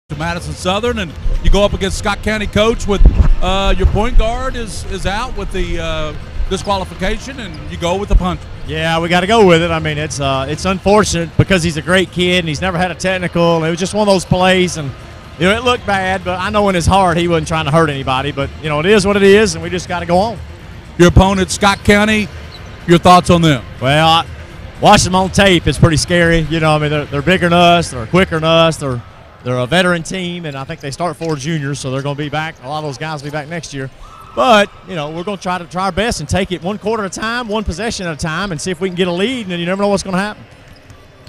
to Madison Southern, and you go up against Scott County coach with your point guard is out with the disqualification, and you go with the punch. Yeah, we got to go with it. I mean, it's unfortunate because he's a great kid and he's never had a technical. It was just one of those plays, and it looked bad, but I know in his heart he wasn't trying to hurt anybody. But it is what it is, and we just got to go on. Your opponent, Scott County. Your thoughts on them? Well, watching them on tape is pretty scary. I mean, they're bigger than us, they're quicker than us, they're a veteran team, and I think they start 4 juniors, so they're going to be back. A lot of those guys will be back next year. But, we're going to try our best and take it one quarter at a time, one possession at a time, and see if we can get a lead, and then you never know what's going to happen.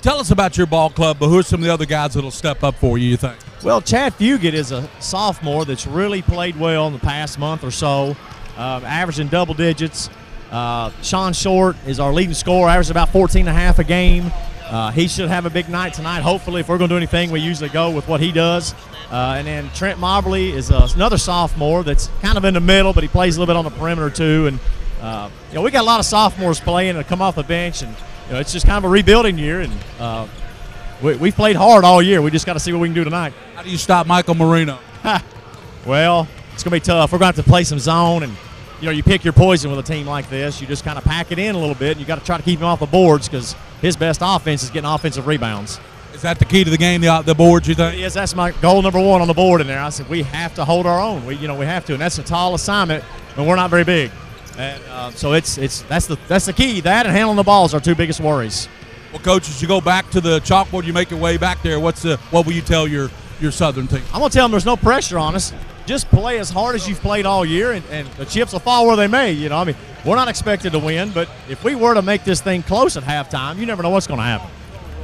Tell us about your ball club, but who are some of the other guys that will step up for you think? Well, Chad Fugit is a sophomore that's really played well in the past month or so, averaging double digits. Sean Short is our leading scorer, averaging about 14.5 a game. He should have a big night tonight. Hopefully, if we're going to do anything, we usually go with what he does. And then Trent Mobley is another sophomore that's kind of in the middle, but he plays a little bit on the perimeter too. And we got a lot of sophomores playing and come off the bench, and it's just kind of a rebuilding year. And we've played hard all year. We just got to see what we can do tonight. How do you stop Michael Marino? Well, it's going to be tough. We're going to have to play some zone, and you pick your poison with a team like this. You just kind of pack it in a little bit, and you got to try to keep him off the boards because his best offense is getting offensive rebounds. Is that the key to the game, the boards, you think? Yes, that's my goal number 1 on the board in there. I said we have to hold our own. We have to, and that's a tall assignment, and we're not very big. And so that's the key. That and handling the balls are our 2 biggest worries. Well, Coach, as you go back to the chalkboard, you make your way back there. What will you tell your Southern team? I'm going to tell them there's no pressure on us. Just play as hard as you've played all year, and the chips will fall where they may. I mean, we're not expected to win, but if we were to make this thing close at halftime, you never know what's going to happen.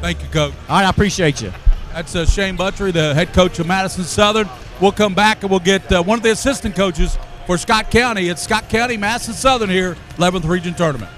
Thank you, Coach. All right, I appreciate you. That's Shane Buttrey, the head coach of Madison Southern. We'll come back and we'll get one of the assistant coaches for Scott County. It's Scott County, Madison Southern here, 11th Region Tournament.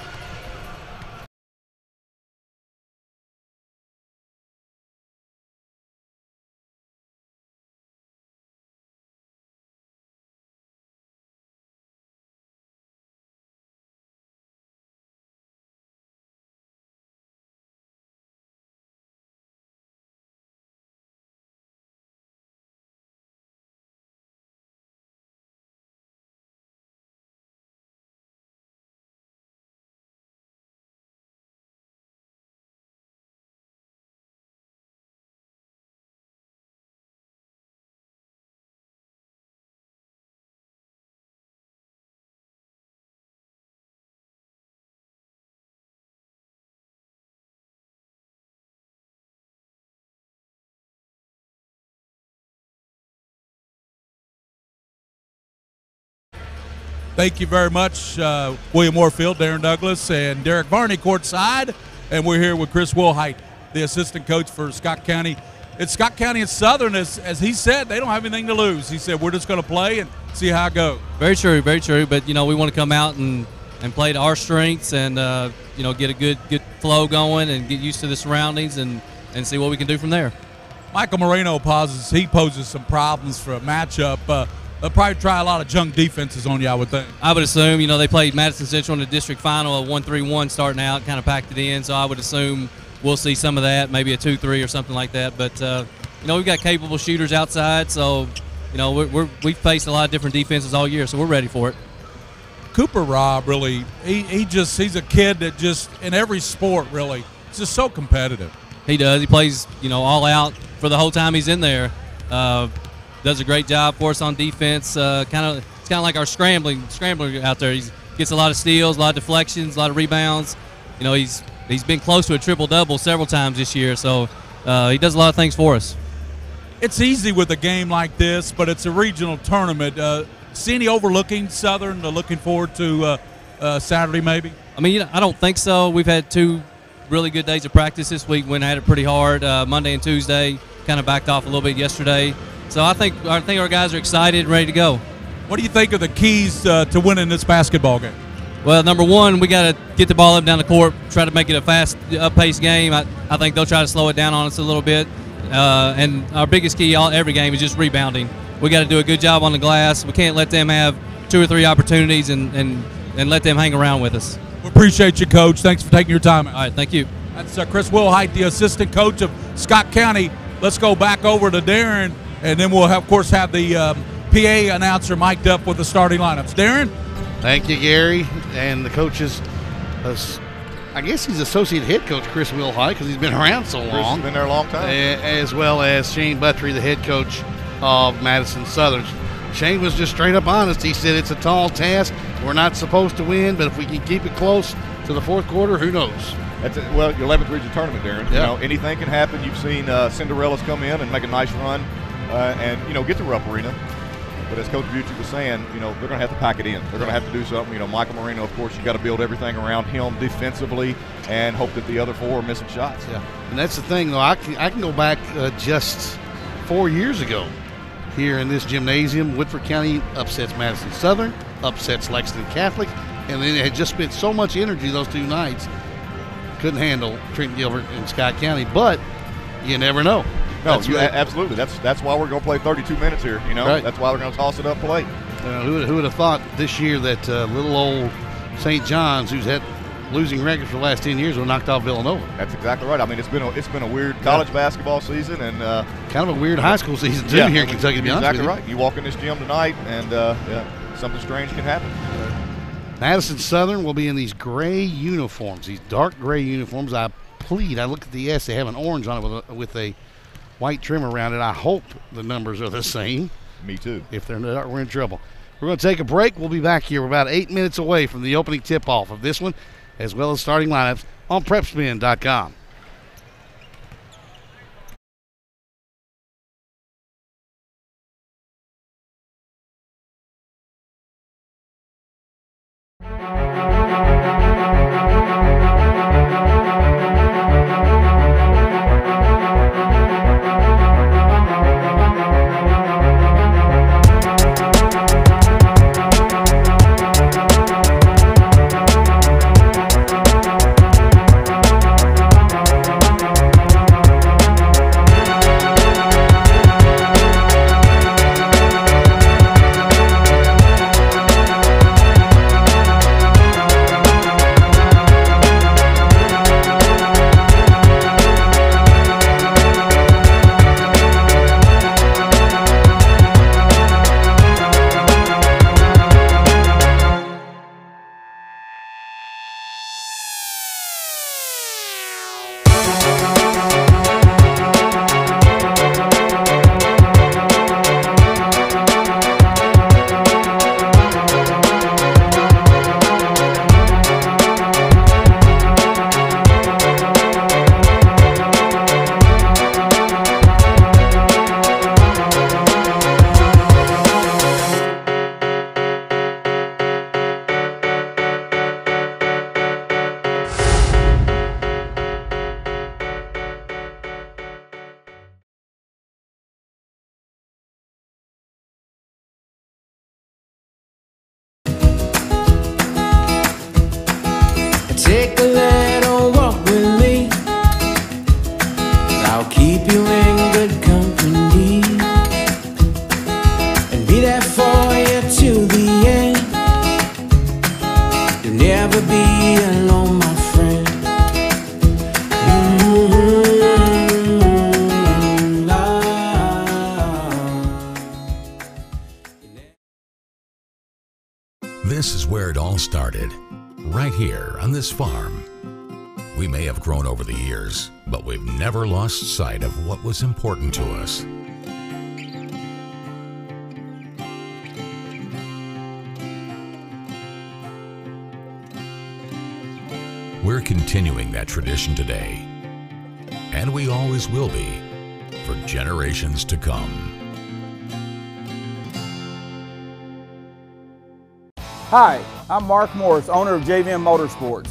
Thank you very much, William Warfield, Darren Douglas, and Derek Varney courtside. And we're here with Chris Wilhite, the assistant coach for Scott County. It's Scott County and Southern, as he said, they don't have anything to lose. He said, we're just going to play and see how it goes. Very true, very true. But, we want to come out and play to our strengths and, get a good flow going and get used to the surroundings and see what we can do from there. Michael Moreno poses some problems for a matchup. They'll probably try a lot of junk defenses on you, I would think. I would assume. They played Madison Central in the district final, a 1-3-1 starting out, kind of packed it in. So I would assume we'll see some of that, maybe a 2-3 or something like that. But, we've got capable shooters outside. So, we've faced a lot of different defenses all year, so we're ready for it. Cooper Robb, really, he's a kid that just, in every sport, really, it's just so competitive. He does. He plays, all out for the whole time he's in there. Does a great job for us on defense. It's kind of like our scrambler out there. He gets a lot of steals, a lot of deflections, a lot of rebounds. He's been close to a triple-double several times this year, so he does a lot of things for us. It's easy with a game like this, but it's a regional tournament. See any overlooking Southern looking forward to Saturday maybe? I mean, I don't think so. We've had 2 really good days of practice this week. Went at it pretty hard Monday and Tuesday. Kind of backed off a little bit yesterday. So I think our guys are excited and ready to go. What do you think are the keys to winning this basketball game? Well, number 1, we got to get the ball up down the court, try to make it a fast, up-paced game. I think they'll try to slow it down on us a little bit. And our biggest key every game is just rebounding. We got to do a good job on the glass. We can't let them have 2 or 3 opportunities and let them hang around with us. We appreciate you, Coach. Thanks for taking your time. All right, thank you. That's Chris Wilhite, the assistant coach of Scott County. Let's go back over to Darren. and then we'll of course have the PA announcer mic'd up with the starting lineups. Darren? Thank you, Gary, and the coaches. I guess he's associate head coach Chris Wilhite because he's been around so long. Chris has been there a long time. As well as Shane Buttrey, the head coach of Madison Southern. Shane was just straight up honest. He said it's a tall task. We're not supposed to win, but if we can keep it close to the fourth quarter, who knows? Well, your 11th region tournament, Darren. Yeah. You know, anything can happen. You've seen Cinderellas come in and make a nice run and, you know, get to Rupp Arena. But as Coach Bucci was saying, you know, they're going to have to pack it in. They're going to have to do something. You know, Michael Marino, of course, you've got to build everything around him defensively and hope that the other four are missing shots. Yeah, and that's the thing, though. I can go back just 4 years ago here in this gymnasium. Woodford County upsets Madison Southern, upsets Lexington Catholic, and then it had just spent so much energy those 2 nights. Couldn't handle Trenton Gilbert and Scott County, but you never know. No, absolutely. That's why we're going to play 32 minutes here. You know, right. That's why they're going to toss it up plate. Who would have thought this year that little old St. John's, who's had losing records for the last 10 years, would have knocked off Villanova? That's exactly right. I mean, it's been a weird college basketball season and kind of a weird high school season too here in Kentucky. To be honest with you. Right. You walk in this gym tonight and something strange can happen. Madison Southern will be in these gray uniforms, these dark gray uniforms. I look at the S, they have an orange on it with a white trim around it. I hope the numbers are the same. Me too. If they're not, we're in trouble. We're going to take a break. We'll be back here. We're about 8 minutes away from the opening tip-off of this one, as well as starting lineups on PrepSpin.com. Take a little walk with me. I'll keep you in good company and be there for you till the end. You'll never be alone, my friend. This is where it all started. Right here on this farm. We may have grown over the years, but we've never lost sight of what was important to us. We're continuing that tradition today, and we always will be for generations to come. Hi, I'm Mark Morris, owner of JVM Motorsports.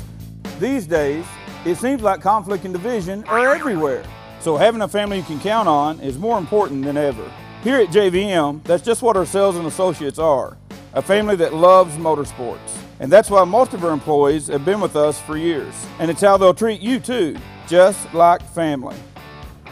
These days, it seems like conflict and division are everywhere. So having a family you can count on is more important than ever. Here at JVM, that's just what our sales and associates are. A family that loves motorsports. And that's why most of our employees have been with us for years. And it's how they'll treat you too, just like family.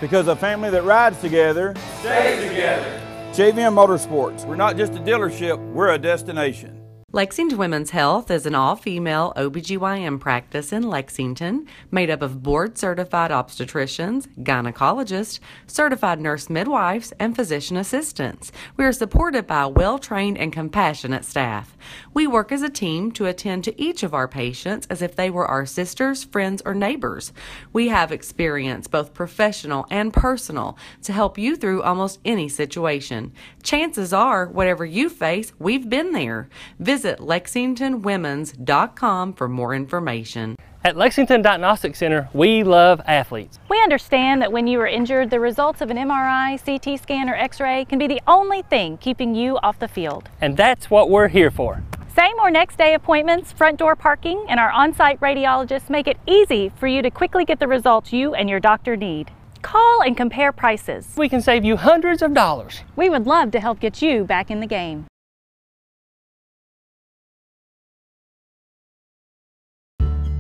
Because a family that rides together stays together. JVM Motorsports, we're not just a dealership, we're a destination. Lexington Women's Health is an all-female OBGYN practice in Lexington made up of board-certified obstetricians, gynecologists, certified nurse midwives, and physician assistants. We are supported by a well-trained and compassionate staff. We work as a team to attend to each of our patients as if they were our sisters, friends, or neighbors. We have experience, both professional and personal, to help you through almost any situation. Chances are, whatever you face, we've been there. Visit LexingtonWomens.com for more information. At Lexington Diagnostic Center, we love athletes. We understand that when you are injured, the results of an MRI, CT scan, or X-ray can be the only thing keeping you off the field. And that's what we're here for. Same or next day appointments, front door parking, and our on-site radiologists make it easy for you to quickly get the results you and your doctor need. Call and compare prices. We can save you hundreds of dollars. We would love to help get you back in the game.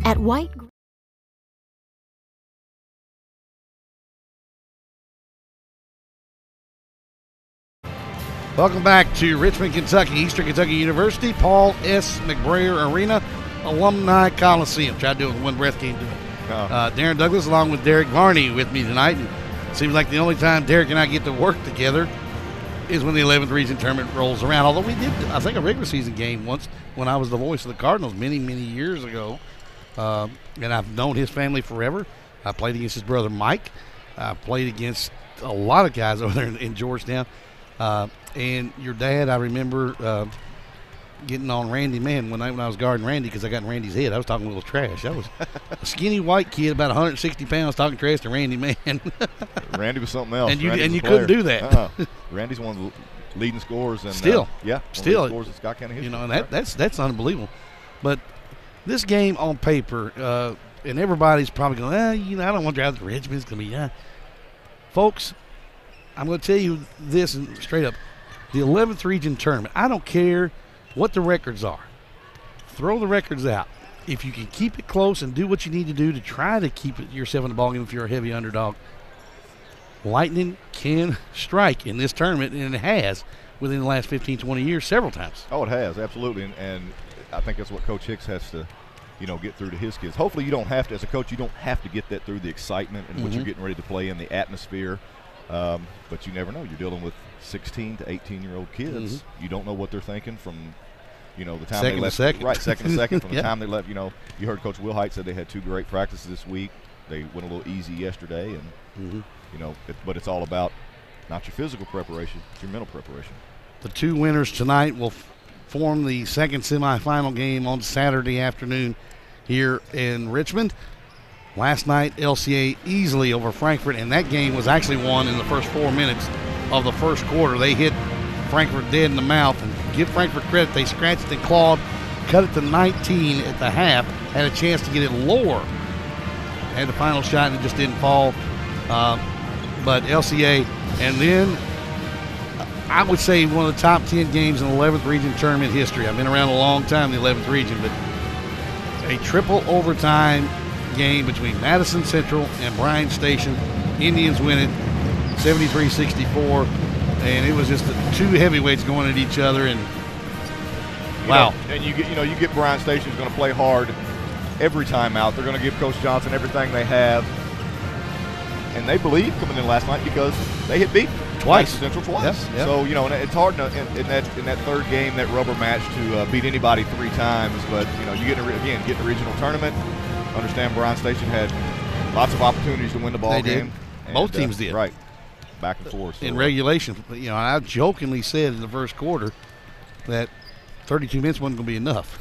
At White. Welcome back to Richmond, Kentucky, Eastern Kentucky University, Paul S. McBrayer Arena, Alumni Coliseum. Tried to do it with one breath, can't do it. Darren Douglas along with Derek Varney with me tonight. And it seems like the only time Derek and I get to work together is when the 11th region tournament rolls around. Although we did, I think, a regular season game once when I was the voice of the Cardinals many, many years ago. And I've known his family forever. I played against his brother Mike. I played against a lot of guys over there in Georgetown. And your dad, I remember getting on Randy, man, when I was guarding Randy because I got in Randy's head. I was talking a little trash. I was a skinny white kid, about 160 pounds, talking trash to Randy, man. Randy was something else. And you couldn't do that. Randy's one of the leading scorers. And, still. Still. Scores in Scott County history. You know, and that's unbelievable. But this game on paper, and everybody's probably going, I don't want to drive to Richmond. It's going to be, Folks, I'm going to tell you this and straight up. The 11th region tournament, I don't care what the records are. Throw the records out. If you can keep it close and do what you need to do to try to keep yourself in the ballgame if you're a heavy underdog, lightning can strike in this tournament, and it has within the last 15, 20 years several times. Oh, it has, absolutely. And I think that's what Coach Hicks has to, get through to his kids. Hopefully you don't have to, as a coach, you don't have to get that through the excitement and what you're getting ready to play in, the atmosphere. But you never know. You're dealing with 16 to 18-year-old kids. You don't know what they're thinking from, the time they left. Right, second to second from the time they left. You heard Coach Wilhite said they had 2 great practices this week. They went a little easy yesterday, and but it's all about not your physical preparation, it's your mental preparation. The 2 winners tonight will form the second semifinal game on Saturday afternoon here in Richmond. Last night, LCA easily over Frankfort, and that game was actually won in the first 4 minutes of the first quarter. They hit Frankfort dead in the mouth, and give Frankfort credit, they scratched and clawed, cut it to 19 at the half, had a chance to get it lower. Had the final shot and it just didn't fall. But LCA, and then I would say one of the top 10 games in the 11th region tournament history. I've been around a long time in the 11th region, but a triple overtime game between Madison Central and Bryan Station. Indians win it 73-64, and it was just the 2 heavyweights going at each other, and wow. And you get Bryan Station is going to play hard every time out. They're going to give Coach Johnson everything they have, and they believe coming in last night because they hit beat twice, Central twice. Yep. So and it's hard in that third game, that rubber match, to beat anybody 3 times. But you get the regional tournament. Understand Bryan Station had lots of opportunities to win the ball game. Both teams did. Right. Back and forth. So in regulation, I jokingly said in the first quarter that 32 minutes wasn't going to be enough.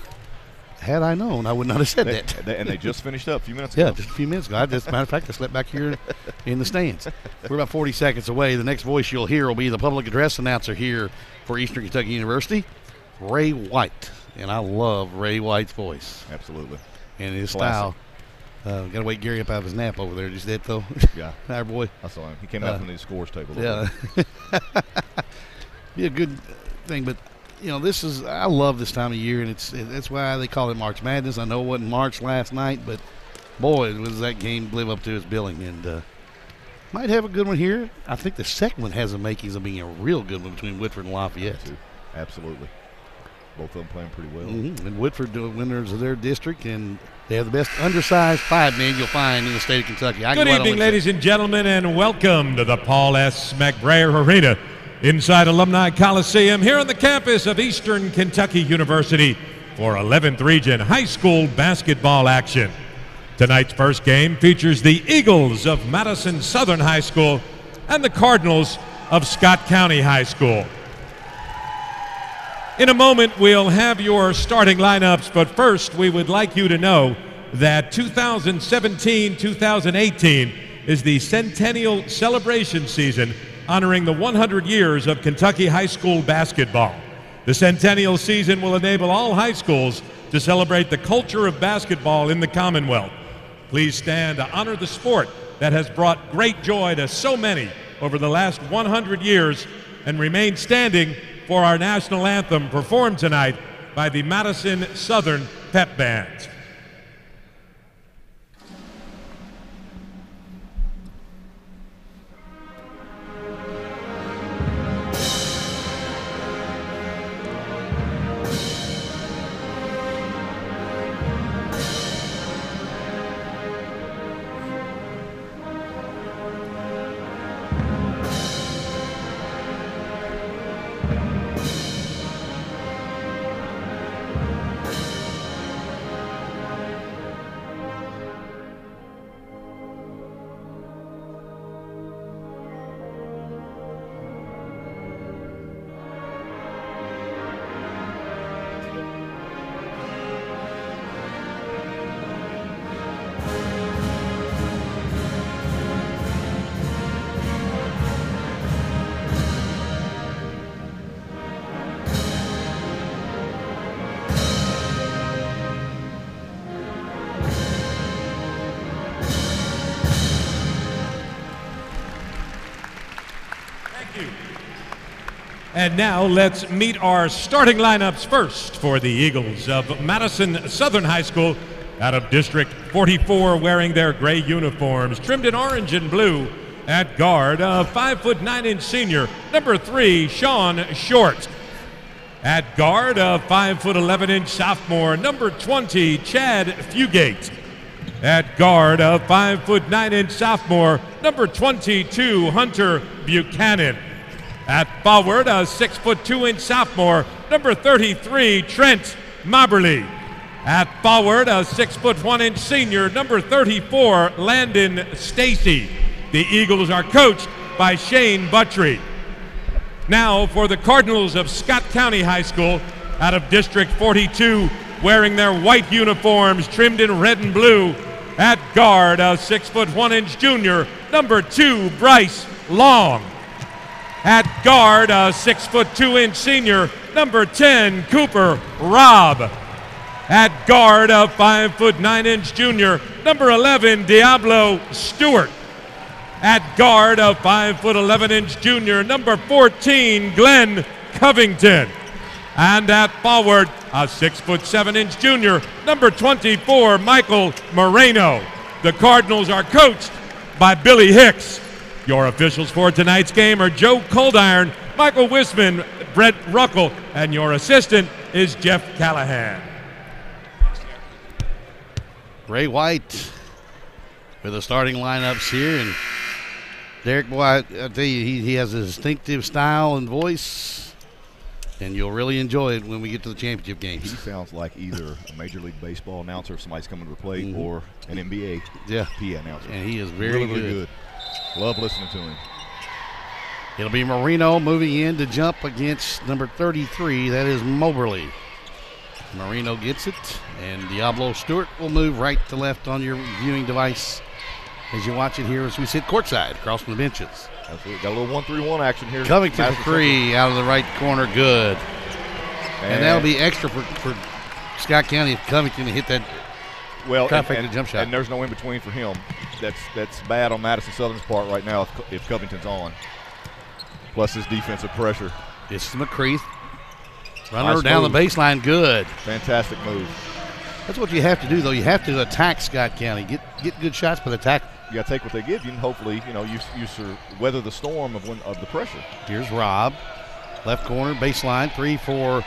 Had I known, I would not have said that. And they just finished up a few minutes ago. Yeah, just a few minutes ago. As a matter of fact, I slept back here in the stands. We're about 40 seconds away. The next voice you'll hear will be the public address announcer here for Eastern Kentucky University, Ray White. And I love Ray White's voice. Absolutely. And his style. Got to wake Gary up out of his nap over there. Just that, though. Yeah. Our boy. I saw him. He came out from the scores table. Yeah. Be a good thing, but I love this time of year, and that's why they call it March Madness. I know it wasn't March last night, but boy, was that game live up to its billing, and might have a good one here. I think the second one has the makings of being a real good one between Whitford and Lafayette. Absolutely. Both of them playing pretty well. And Woodford, the winners of their district, and they have the best undersized 5-man you'll find in the state of Kentucky. Good evening, ladies and gentlemen, and welcome to the Paul S. McBrayer Arena inside Alumni Coliseum here on the campus of Eastern Kentucky University for 11th Region High School basketball action. Tonight's first game features the Eagles of Madison Southern High School and the Cardinals of Scott County High School. In a moment, we'll have your starting lineups, but first we would like you to know that 2017-2018 is the Centennial Celebration season honoring the 100 years of Kentucky high school basketball. The Centennial season will enable all high schools to celebrate the culture of basketball in the Commonwealth. Please stand to honor the sport that has brought great joy to so many over the last 100 years, and remain standing for our national anthem performed tonight by the Madison Southern Pep Band. And now let's meet our starting lineups first for the Eagles of Madison Southern High School out of District 44, wearing their gray uniforms trimmed in orange and blue. At guard, a 5'9" senior, number 3, Sean Short. At guard, a 5'11" sophomore, number 20, Chad Fugate. At guard, a 5'9" sophomore, number 22, Hunter Buchanan. At forward, a 6'2" sophomore, number 33, Trent Mobberly. At forward, a 6'1" senior, number 34, Landon Stacy. The Eagles are coached by Shane Buttry. Now for the Cardinals of Scott County High School out of District 42, wearing their white uniforms trimmed in red and blue. At guard, a 6'1" junior, number 2, Bryce Long. At guard, a 6'2" senior, number 10, Cooper Robb. At guard, a 5'9" junior, number 11, Diablo Stewart. At guard, a 5'11" junior, number 14, Glenn Covington. And at forward, a 6'7" junior, number 24, Michael Moreno. The Cardinals are coached by Billy Hicks. Your officials for tonight's game are Joe Coldiron, Michael Wisman, Brett Ruckle, and your assistant is Jeff Callahan. Ray White with the starting lineups here, and Derek, boy, I tell you, he has a distinctive style and voice, and you'll really enjoy it when we get to the championship games. He sounds like either a Major League Baseball announcer if somebody's coming to the plate, or an NBA PA announcer. And he is very good. Love listening to him. It'll be Moreno moving in to jump against number 33. That is Moberly. Moreno gets it, and Diablo Stewart will move right to left on your viewing device as you watch it here as we sit courtside across from the benches. Absolutely. Got a little 1-3-1 action here. Covington for 3 out of the right corner. Good. And that'll be extra for Scott County if Covington hit that trifecta jump shot. And there's no in-between for him. That's bad on Madison Southern's part right now if Covington's on. Plus his defensive pressure. This is McCreath. Runner down the baseline, good. Fantastic move. That's what you have to do, though. You have to attack Scott County. Get good shots, but attack. You got to take what they give you, and hopefully, you weather the storm of the pressure. Here's Robb, left corner, baseline, 3 for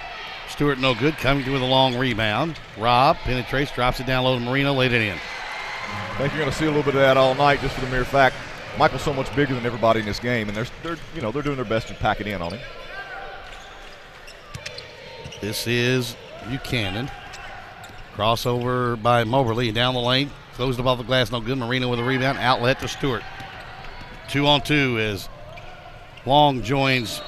Stewart no good. Covington with a long rebound. Robb penetrates, drops it down low to Marino, laid it in. I think you're going to see a little bit of that all night, just for the mere fact Michael's so much bigger than everybody in this game, and they're doing their best to pack it in on him. This is Buchanan. Crossover by Moberly down the lane. Closed above the glass, no good. Marino with a rebound. Outlet to Stewart. 2-on-2 as Long joins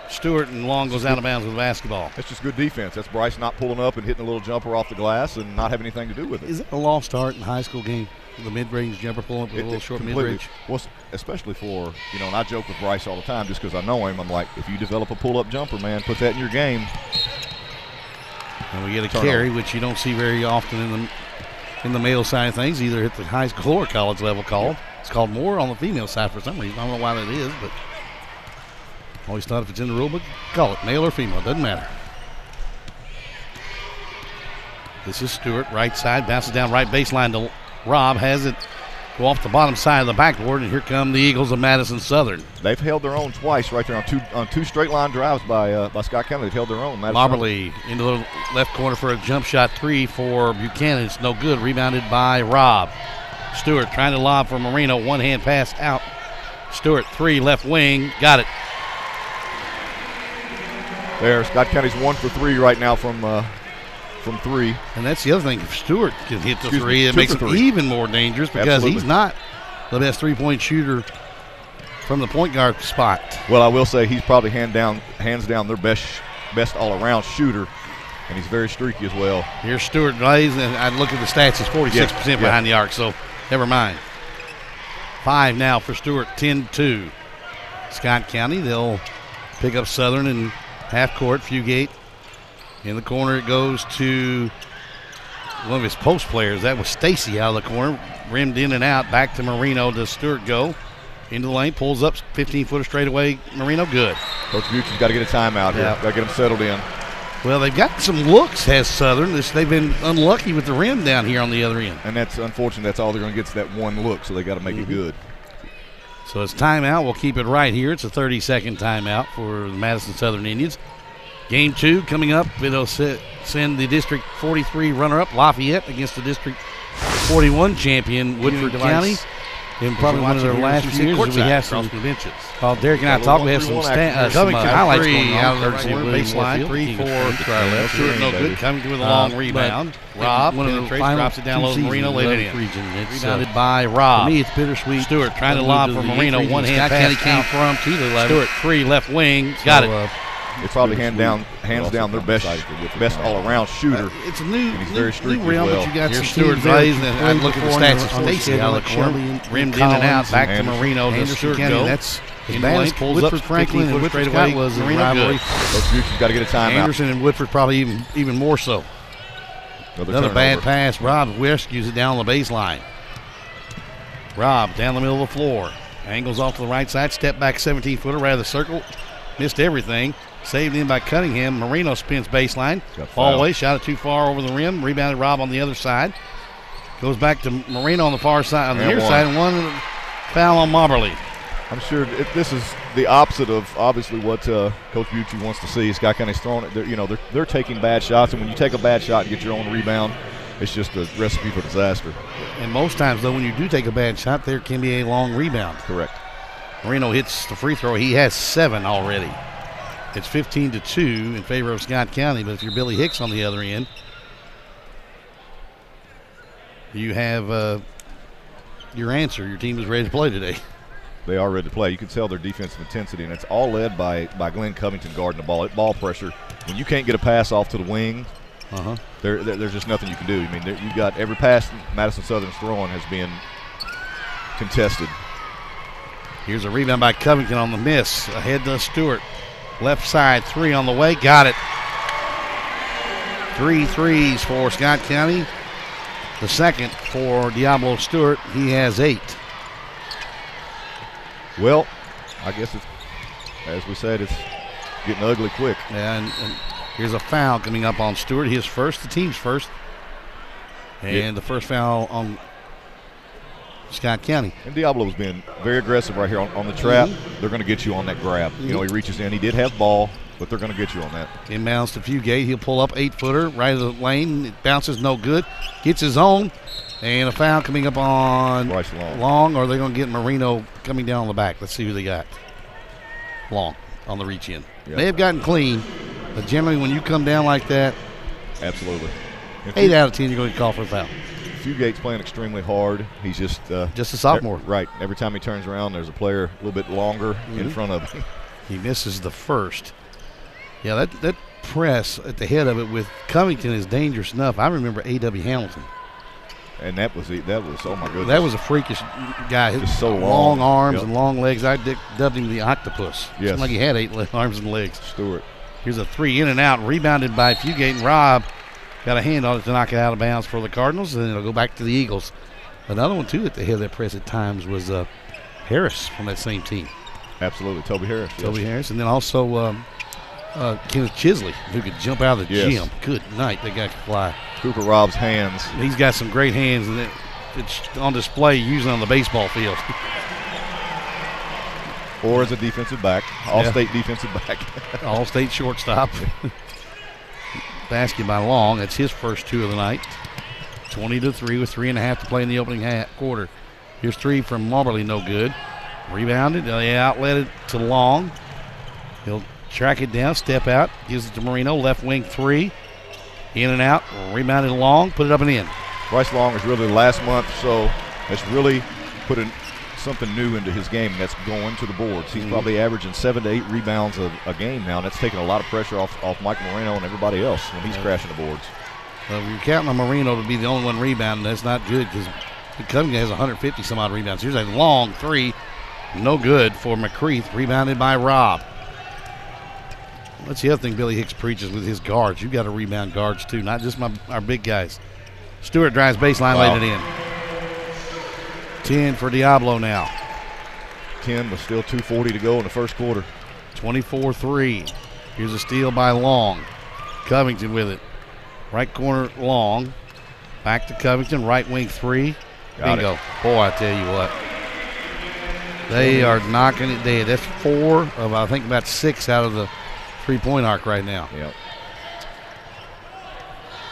Stewart, and Long goes out of bounds with the basketball. That's just good defense. That's Bryce not pulling up and hitting a little jumper off the glass and not having anything to do with it. Is it a lost art in high school game? The mid-range jumper pulling up with a little short mid-range? Well, especially for, and I joke with Bryce all the time just because I know him. I'm like, if you develop a pull-up jumper, man, put that in your game. And we get a carry, which you don't see very often in the male side of things, either at the high school or college level called. It's called more on the female side for some reason. I don't know why that is, but always thought if it's in the rule book, call it male or female. It doesn't matter. This is Stewart, right side, bounces down right baseline to Robb, has it go off the bottom side of the backboard, and here come the Eagles of Madison Southern. They've held their own twice right there on two straight line drives by Scott County. They've held their own. Moberly into the left corner for a jump shot three for Buchanan. It's no good. Rebounded by Robb. Stewart trying to lob for Marino. One hand pass out. Stewart three left wing. Got it. There, Scott County's 1 for 3 right now from three. And that's the other thing. If Stewart can hit the three, it makes him even more dangerous because he's not the best three-point shooter from the point guard spot. Well, I will say he's probably hands down their best all-around shooter, and he's very streaky as well. Here's Stewart Blaze, and I look at the stats. He's 46% behind the arc, so never mind. 5 now for Stewart, 10-2. Scott County, they'll pick up Southern in half court. Fugate in the corner. It goes to one of his post players. That was Stacy out of the corner. Rimmed in and out. Back to Marino. Does Stewart go into the lane? Pulls up 15-footer straight away. Marino good. Coach Buchan's got to get a timeout here. Got to get them settled in. Well, they've got some looks, has Southern. They've been unlucky with the rim down here on the other end. And that's unfortunate. That's all they're going to get is that one look, so they got to make it good. So it's timeout. We'll keep it right here. It's a 30-second timeout for the Madison Southern Indians. Game 2 coming up. It'll send the District 43 runner-up Lafayette against the District 41 champion Woodford County. In probably one of their last few years, we have some benches. While Derek and I talk, we have some highlights going on. Out of the baseline, 3-4, try left. Stewart no good, coming with a long rebound. Robb drops it down low to Marino, laid it in. Rebounded by Robb. For me, it's bittersweet. Stewart trying to lob for Marino, one hand pass came from to the left. Stewart three left wing, got it. They probably hands down their best all-around shooter. It's a new, he's very streaky realm, as well. but you got Here's Stewart Blaze, and I look at the stats of Stacy out of the corner. Rimmed in and out, back to Marino. Does Stewart go? That's as bad as Woodford Franklin and Woodford Scott was in rivalry. Coach Buchan's got to get a timeout. Anderson and Woodford probably even more so. Another bad pass. Robb rescues it down the baseline. Robb down the middle of the floor. Angles off to the right side. Step back 17-footer right of the circle. Missed everything. Saved in by Cunningham. Marino spins baseline. Ball away. Shot it too far over the rim. Rebounded Robb on the other side. Goes back to Marino on the far side, on the near side, and one foul on Moberly. I'm sure this is the opposite of obviously what Coach Buchan wants to see. Scott County's throwing it. They're taking bad shots, and when you take a bad shot and get your own rebound, it's just a recipe for disaster. And most times, though, when you do take a bad shot, there can be a long rebound. Correct. Marino hits the free throw. He has 7 already. It's 15-2 in favor of Scott County, but if you're Billy Hicks on the other end, you have your answer. Your team is ready to play today. They are ready to play. You can tell their defensive intensity, and it's all led by Glenn Covington guarding the ball. At ball pressure, when you can't get a pass off to the wing, there's just nothing you can do. I mean, you got every pass Madison Southern's throwing has been contested. Here's a rebound by Covington on the miss. Ahead to Stewart. Left side, 3 on the way. Got it. 3 threes for Scott County. The second for Diablo Stewart. He has 8. Well, I guess as we said, it's getting ugly quick. And here's a foul coming up on Stewart. His first, the team's first. And the first foul on Scott County. And Diablo's been very aggressive right here on the trap. They're going to get you on that grab. He reaches in. He did have ball, but they're going to get you on that. Inbounds to Fugate. He'll pull up 8-footer right of the lane. It bounces no good. Gets his own. And a foul coming up on Bryce Long, or are they going to get Marino coming down on the back? Let's see who they got. Long on the reach in. Yeah. They have gotten clean, but generally when you come down like that, absolutely. 8 out of 10 you're going to call for a foul. Fugate's playing extremely hard. He's just a sophomore. Right. Every time he turns around, there's a player a little bit longer in front of him. He misses the first. Yeah, that press at the head of it with Covington is dangerous enough. I remember A.W. Hamilton. And that was oh my goodness. That was a freakish guy. Just so long arms yep. and long legs. I dubbed him the octopus. Yes. Seemed like he had 8 arms and legs. Stewart. Here's a 3 in and out, rebounded by Fugate, and Rob got a hand on it to knock it out of bounds for the Cardinals, and it'll go back to the Eagles. Another one, too, at the head of that press at times was Harris from that same team. Absolutely, Toby Harris. Toby Harris, and then also Kenneth Chisley, who could jump out of the gym. Good night, that guy could fly. Cooper Rob's hands. He's got some great hands, and it's on display usually on the baseball field. Or as a defensive back, all-state defensive back. All-state shortstop. Basket by Long. That's his first 2 of the night. 20-3 with 3.5 to play in the opening quarter. Here's 3 from Marbley, no good. Rebounded. They outlet it to Long. He'll track it down, step out, gives it to Marino. Left wing 3. In and out. Rebounded Long. Put it up and in. Bryce Long is really the last month, so that's really put something new into his game, and that's going to the boards. He's probably averaging 7 to 8 rebounds a game now, and that's taking a lot of pressure off Mike Moreno and everybody else when he's crashing the boards. Well, if you're counting on Marino to be the only one rebounding, that's not good because Covington has 150 some odd rebounds. Here's a long 3. No good for McCreath. Rebounded by Rob. That's the other thing Billy Hicks preaches with his guards. You've got to rebound guards too, not just our big guys. Stewart drives baseline, laid it in. 10 for Diablo now. 10 with still 2:40 to go in the first quarter. 24-3. Here's a steal by Long. Covington with it. Right corner Long. Back to Covington. Right wing 3. Bingo. Boy, I tell you what. They are knocking it dead. That's 4 of, I think, about 6 out of the three-point arc right now. Yep.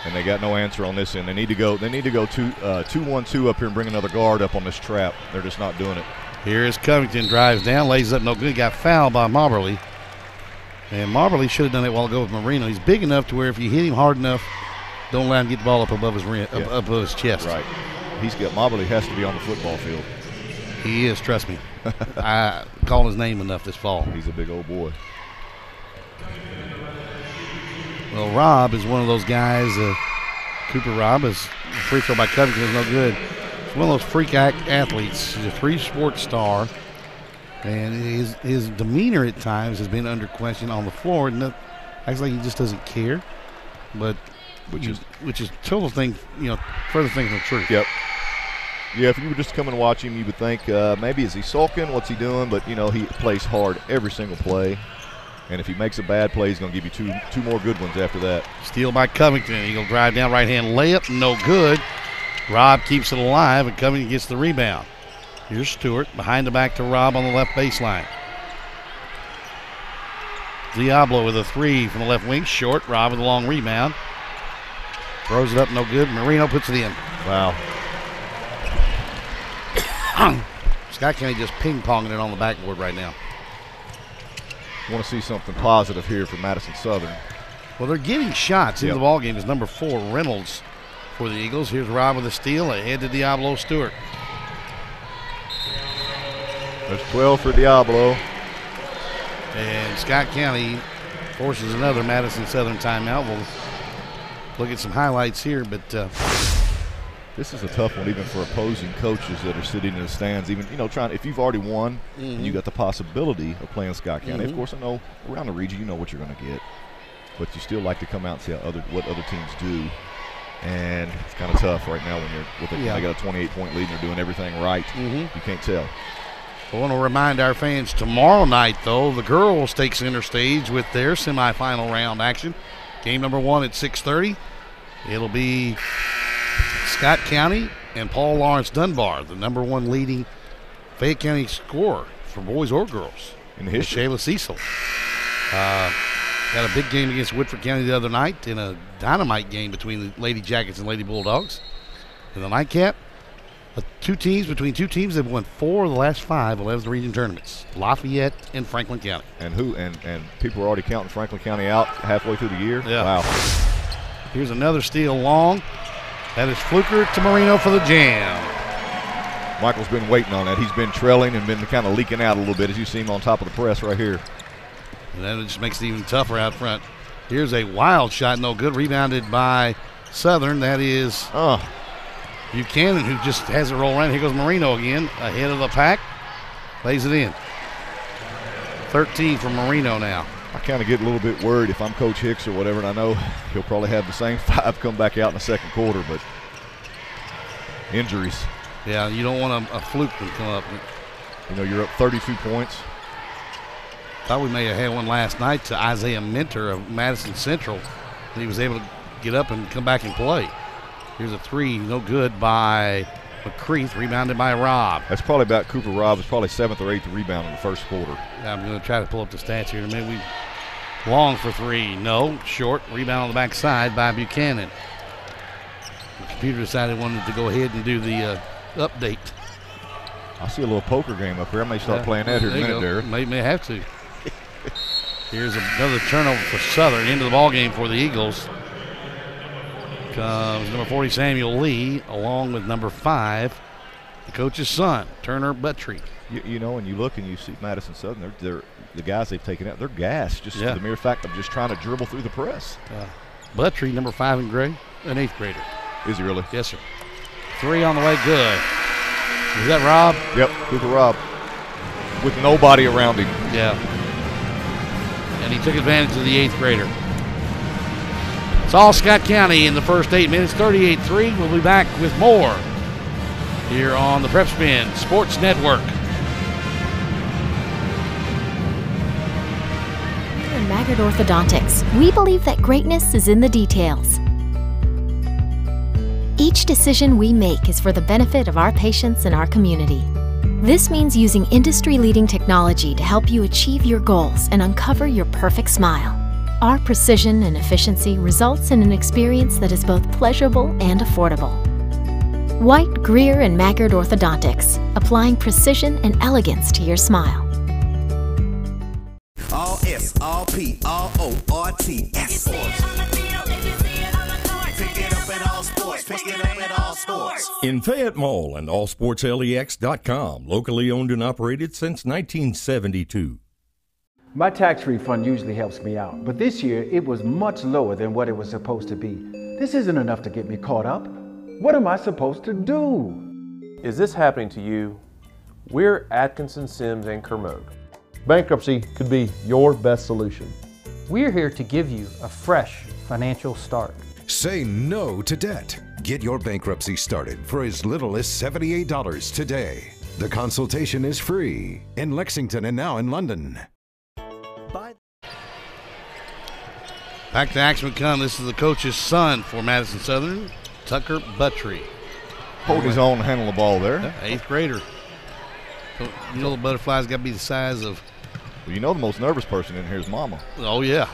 And they got no answer on this end. They need to go 2-1-2 up here and bring another guard up on this trap. They're just not doing it. Here is Covington, drives down, lays up, no good. Got fouled by Marbley. And Marbley should have done it a while ago with Marino. He's big enough to where if you hit him hard enough, don't let him get the ball up above his above his chest. Right. Marbley has to be on the football field. He is, trust me. I called his name enough this fall. He's a big old boy. Well, Rob is one of those guys. Cooper Rob is free throw by Covington is no good. He's one of those freak athletes. He's a 3-sport star, and his demeanor at times has been under question on the floor. And acts like he just doesn't care, but which is total thing, further thing from the truth. Yep. Yeah, if you were just to come and watch him, you would think maybe is he sulking? What's he doing? But he plays hard every single play. And if he makes a bad play, he's going to give you two more good ones after that. Steal by Covington. He'll drive down right-hand layup. No good. Rob keeps it alive, and Covington gets the rebound. Here's Stewart. Behind the back to Rob on the left baseline. Diablo with a 3 from the left wing. Short. Rob with a long rebound. Throws it up. No good. Marino puts it in. Wow. Scott County just ping-ponging it on the backboard right now. Want to see something positive here for Madison Southern. Well, they're getting shots in the ball game. Is number 4 Reynolds for the Eagles. Here's Rob with a steal ahead to Diablo Stewart. There's 12 for Diablo. And Scott County forces another Madison Southern timeout. We'll look at some highlights here, but this is a tough one even for opposing coaches that are sitting in the stands. Even trying, if you've already won and you got the possibility of playing Scott County. Of course, I know around the region you know what you're going to get, but you still like to come out and see what other teams do. And it's kind of tough right now when they got a 28-point lead and they're doing everything right. You can't tell. I want to remind our fans tomorrow night, though, the girls take center stage with their semifinal round action. Game number 1 at 6:30. It'll be Scott County and Paul Lawrence Dunbar, the number 1 leading Fayette County scorer for boys or girls. In the history. Shayla Cecil. Had a big game against Whitaker County the other night in a dynamite game between the Lady Jackets and Lady Bulldogs. In the nightcap, between two teams that have won 4 of the last 5 11th region tournaments, Lafayette and Franklin County. And people are already counting Franklin County out halfway through the year. Yeah. Wow. Here's another steal long. That is Fluker to Marino for the jam. Michael's been waiting on that. He's been trailing and been kind of leaking out a little bit, as you see him on top of the press right here. And that just makes it even tougher out front. Here's a wild shot, no good. Rebounded by Southern. That is Buchanan, who just has it roll around. Here goes Marino again, ahead of the pack. Lays it in. 13 for Marino now. I kind of get a little bit worried if I'm Coach Hicks or whatever, and I know he'll probably have the same 5 come back out in the second quarter, but injuries. Yeah, you don't want a fluke to come up. You know, you're up 32 points. Thought we may have had one last night to Isaiah Minter of Madison Central. And he was able to get up and come back and play. Here's a 3, no good by McCreath, rebounded by Robb. That's probably about Cooper Robb. It's probably 7th or 8th rebound in the first quarter. I'm going to try to pull up the stats here in a minute. Long for 3, no, short. Rebound on the backside by Buchanan. The computer decided it wanted to go ahead and do the update. I see a little poker game up here. I may start playing that here in a minute, Derek. May have to. Here's another turnover for Southern. Into the ball game for the Eagles comes number 40 Samuel Lee, along with number 5, the coach's son, Turner Buttry. You know, and you look and you see Madison Southern. They're the guys they've taken out. They're gassed just the mere fact of just trying to dribble through the press. Buttry, number 5 in gray, an 8th grader. Is he really? Yes, sir. 3 on the way, good. Is that Robb? Yep, Cooper Robb. With nobody around him. Yeah. And he took advantage of the 8th grader. It's all Scott County in the first 8 minutes, 38-3. We'll be back with more here on the PrepSpin Sports Network. Here in Maggard Orthodontics, we believe that greatness is in the details. Each decision we make is for the benefit of our patients and our community. This means using industry-leading technology to help you achieve your goals and uncover your perfect smile. Our precision and efficiency results in an experience that is both pleasurable and affordable. White, Greer, and Maggard Orthodontics, applying precision and elegance to your smile. All S, all P, all O, R, T, S. Pick it up at all sports. Pick it up at all sports. In Fayette Mall and allsportslex.com, locally owned and operated since 1972. My tax refund usually helps me out, but this year it was much lower than what it was supposed to be. This isn't enough to get me caught up. What am I supposed to do? Is this happening to you? We're Atkinson, Sims, and Kermode. Bankruptcy could be your best solution. We're here to give you a fresh financial start. Say no to debt. Get your bankruptcy started for as little as $78 today. The consultation is free in Lexington and now in London. Back to action we come. This is the coach's son for Madison Southern, Tucker Buttry. Hold his own, handle the ball there. Yeah, 8th grader. So, you know the butterfly's got to be the size of... Well, you know the most nervous person in here is Mama. Oh, yeah.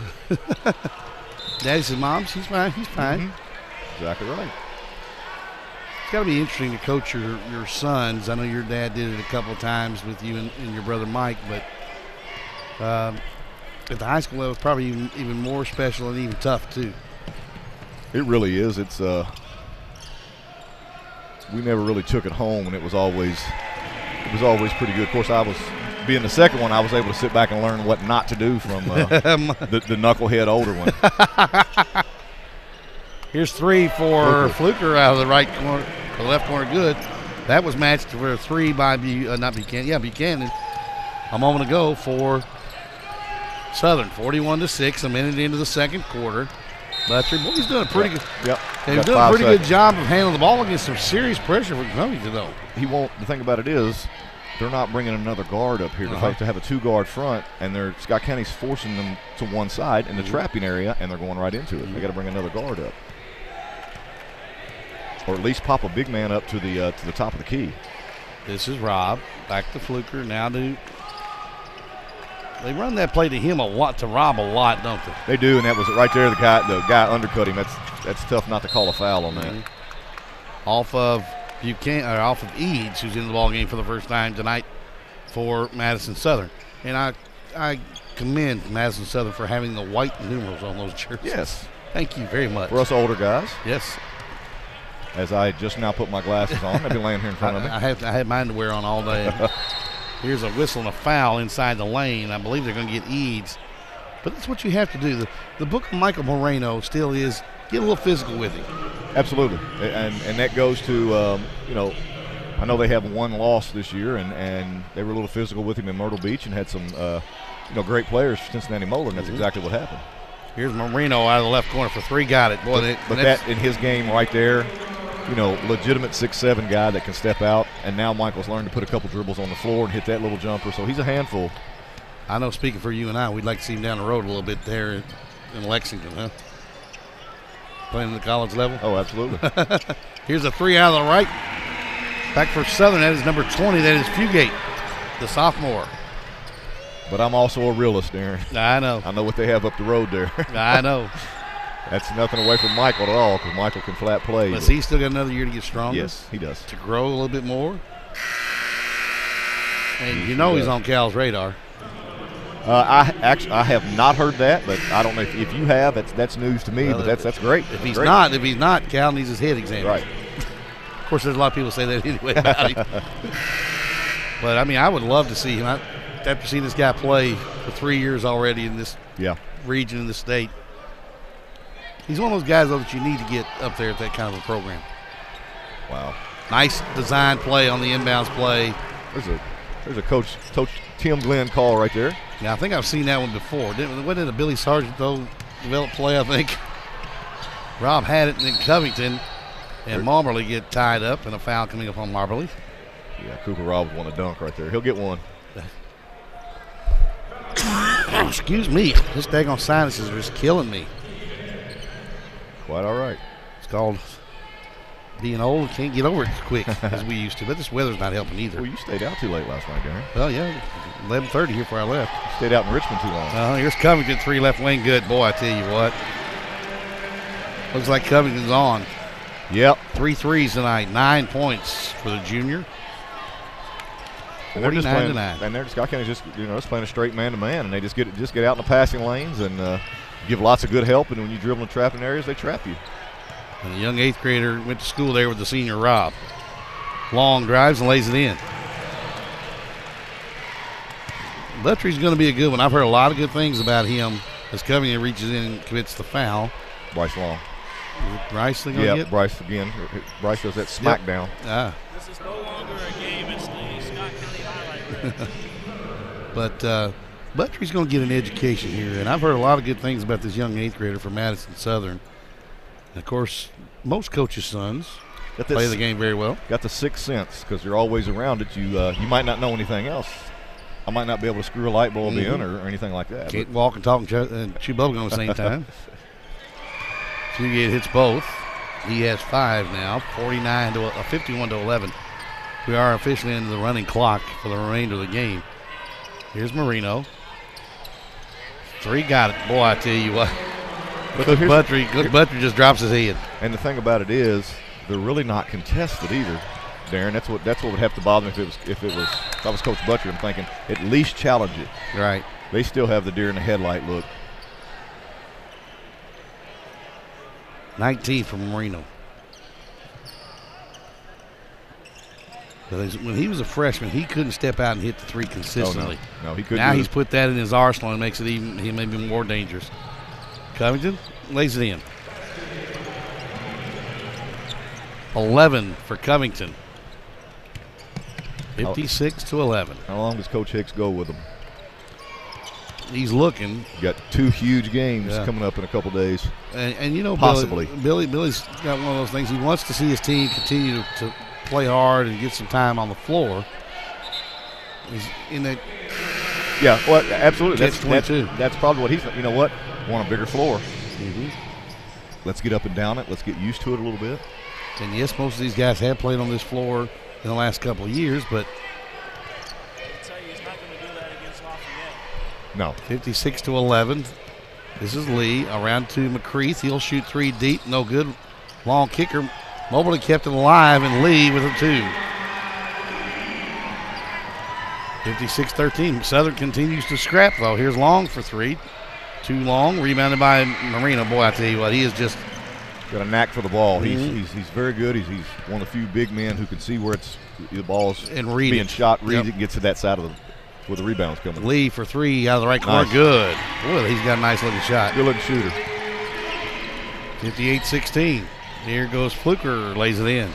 Daddy says, Mom, she's fine. He's fine. Mm-hmm. Exactly right. It's got to be interesting to coach your sons. I know your dad did it a couple of times with you and your brother Mike, but at the high school level, it's probably even more special and even tough, too. It really is. It's we never really took it home, and it was always pretty good. Of course, being the second one, I was able to sit back and learn what not to do from the knucklehead older one. Here's 3 for Fluker out of the right corner, the left corner, good. That was matched for a 3 by Buchanan a moment ago for Southern. 41-6, a minute into the second quarter. Buttry, boy, he's doing a pretty good. Yep. He's doing a pretty good job of handling the ball against some serious pressure for Columbia, though. He won't. The thing about it is, they're not bringing another guard up here. They have to have a 2-guard front, and Scott County's forcing them to one side in the trapping area, and they're going right into it. They got to bring another guard up, or at least pop a big man up to the top of the key. This is Robb. Back to Fluker. Now to They run that play to him a lot, to Rob a lot, don't they? They do, and that was right there. The guy undercut him. That's tough not to call a foul on that. Off of Eads, who's in the ball game for the first time tonight for Madison Southern. And I commend Madison Southern for having the white numerals on those jerseys. Yes. Thank you very much. For us older guys. Yes. As I just now put my glasses on, I've been laying here in front of me. I had mine to wear on all day. Here's a whistle and a foul inside the lane. I believe they're going to get Eads. But that's what you have to do. The book of Michael Moreno still is get a little physical with him. Absolutely. And that goes to, I know they have one loss this year, and they were a little physical with him in Myrtle Beach and had some, great players for Cincinnati Moeller, and that's exactly what happened. Here's Moreno out of the left corner for three. Got it. Boy, but that in his game right there, legitimate 6'7" guy that can step out, and now Michael's learned to put a couple dribbles on the floor and hit that little jumper, so he's a handful. I know, speaking for you and I, we'd like to see him down the road a little bit there in Lexington, huh? Playing at the college level. Oh, absolutely. Here's a three out of the right. Back for Southern, that is number 20, that is Fugate, the sophomore. But I'm also a realist, Darren. I know. I know what they have up the road there. I know. That's nothing away from Michael at all, because Michael can flat play. But he's still got another year to get stronger. Yes, he does. To grow a little bit more. And he's on Cal's radar. I have not heard that, but I don't know if you have. That's news to me, but that's great. If he's not, Cal needs his head examined. Right. Of course, there's a lot of people say that anyway about him. But I would love to see him. After seeing this guy play for 3 years already in this region in the state, he's one of those guys though that you need to get up there at that kind of a program. Wow. Nice design play on the inbounds play. There's a Coach Tim Glenn call right there. Yeah, I think I've seen that one before. Wasn't it a Billy Sargent though developed play? I think Rob had it, and then Covington and Marbley get tied up, and a foul coming up on Marbley. Yeah, Cooper Robbins won a dunk right there. He'll get one. Excuse me. This daggone sinuses are just killing me. Quite all right. It's called being old. Can't get over it as quick as we used to. But this weather's not helping either. Well, you stayed out too late last night, Darren. Well, yeah. 11:30 here before I left. You stayed out in Richmond too long. Here's Covington, three left wing. Good. Boy, I tell you what. Looks like Covington's on. Yep. 3 threes tonight. 9 points for the junior. 49 to 9. And Scott County's just playing a straight man-to-man, and they just get out in the passing lanes and give lots of good help. And when you dribble in trapping areas, they trap you. And a young 8th grader went to school there with the senior Rob. Long drives and lays it in. Buttry's going to be a good one. I've heard a lot of good things about him as Covington reaches in and commits the foul. Bryce Long. Bryce thing on it? Bryce again. Bryce does that smackdown. This is no longer a game. It's the Scott County highlight. But Buttry's going to get an education here, and I've heard a lot of good things about this young 8th grader from Madison Southern. And, of course, most coaches' sons play the game very well. Got the sixth sense because you're always around it. You might not know anything else. I might not be able to screw a light bulb in or anything like that. Can't walk and talk and chew bubblegum at the same time. Fugate hits both. He has 5 now, 51 to 11. We are officially into the running clock for the remainder of the game. Here's Marino. 3 got it. Boy, I tell you what. Cook Buttry just drops his head. And the thing about it is, they're really not contested either, Darren. That's what would have to bother me if I was Coach Buttry. I'm thinking at least challenge it. Right. They still have the deer in the headlight look. 19 from Marino. When he was a freshman, he couldn't step out and hit the 3 consistently. No, he couldn't. Now he's put that in his arsenal and makes it him even more dangerous. Covington lays it in. 11 for Covington. 56 to 11. How long does Coach Hicks go with him? He's looking. Got 2 huge games coming up in a couple days. And possibly. Billy's got one of those things. He wants to see his team continue to play hard and get some time on the floor. He's in that. Yeah, well, absolutely. That's probably what he's. You know what? Want a bigger floor. Mm-hmm. Let's get up and down it. Let's get used to it a little bit. And yes, most of these guys have played on this floor in the last couple of years, but No. 56-11. This is Lee. Around to McCreath. He'll shoot 3 deep. No good. Long kicker. Mobley kept it alive, and Lee with a 2. 56-13. Southern continues to scrap, though. Here's Long for 3. Too long. Rebounded by Marino. Boy, I tell you what, he is just got a knack for the ball. He's very good. He's one of the few big men who can see where the ball's and read being it. shot, reads it, and gets to that side of where the rebound's coming. Lee for 3 out of the right corner. Nice. Good. Boy, he's got a nice looking shot. Good looking shooter. 58-16. Here goes Fluker, lays it in.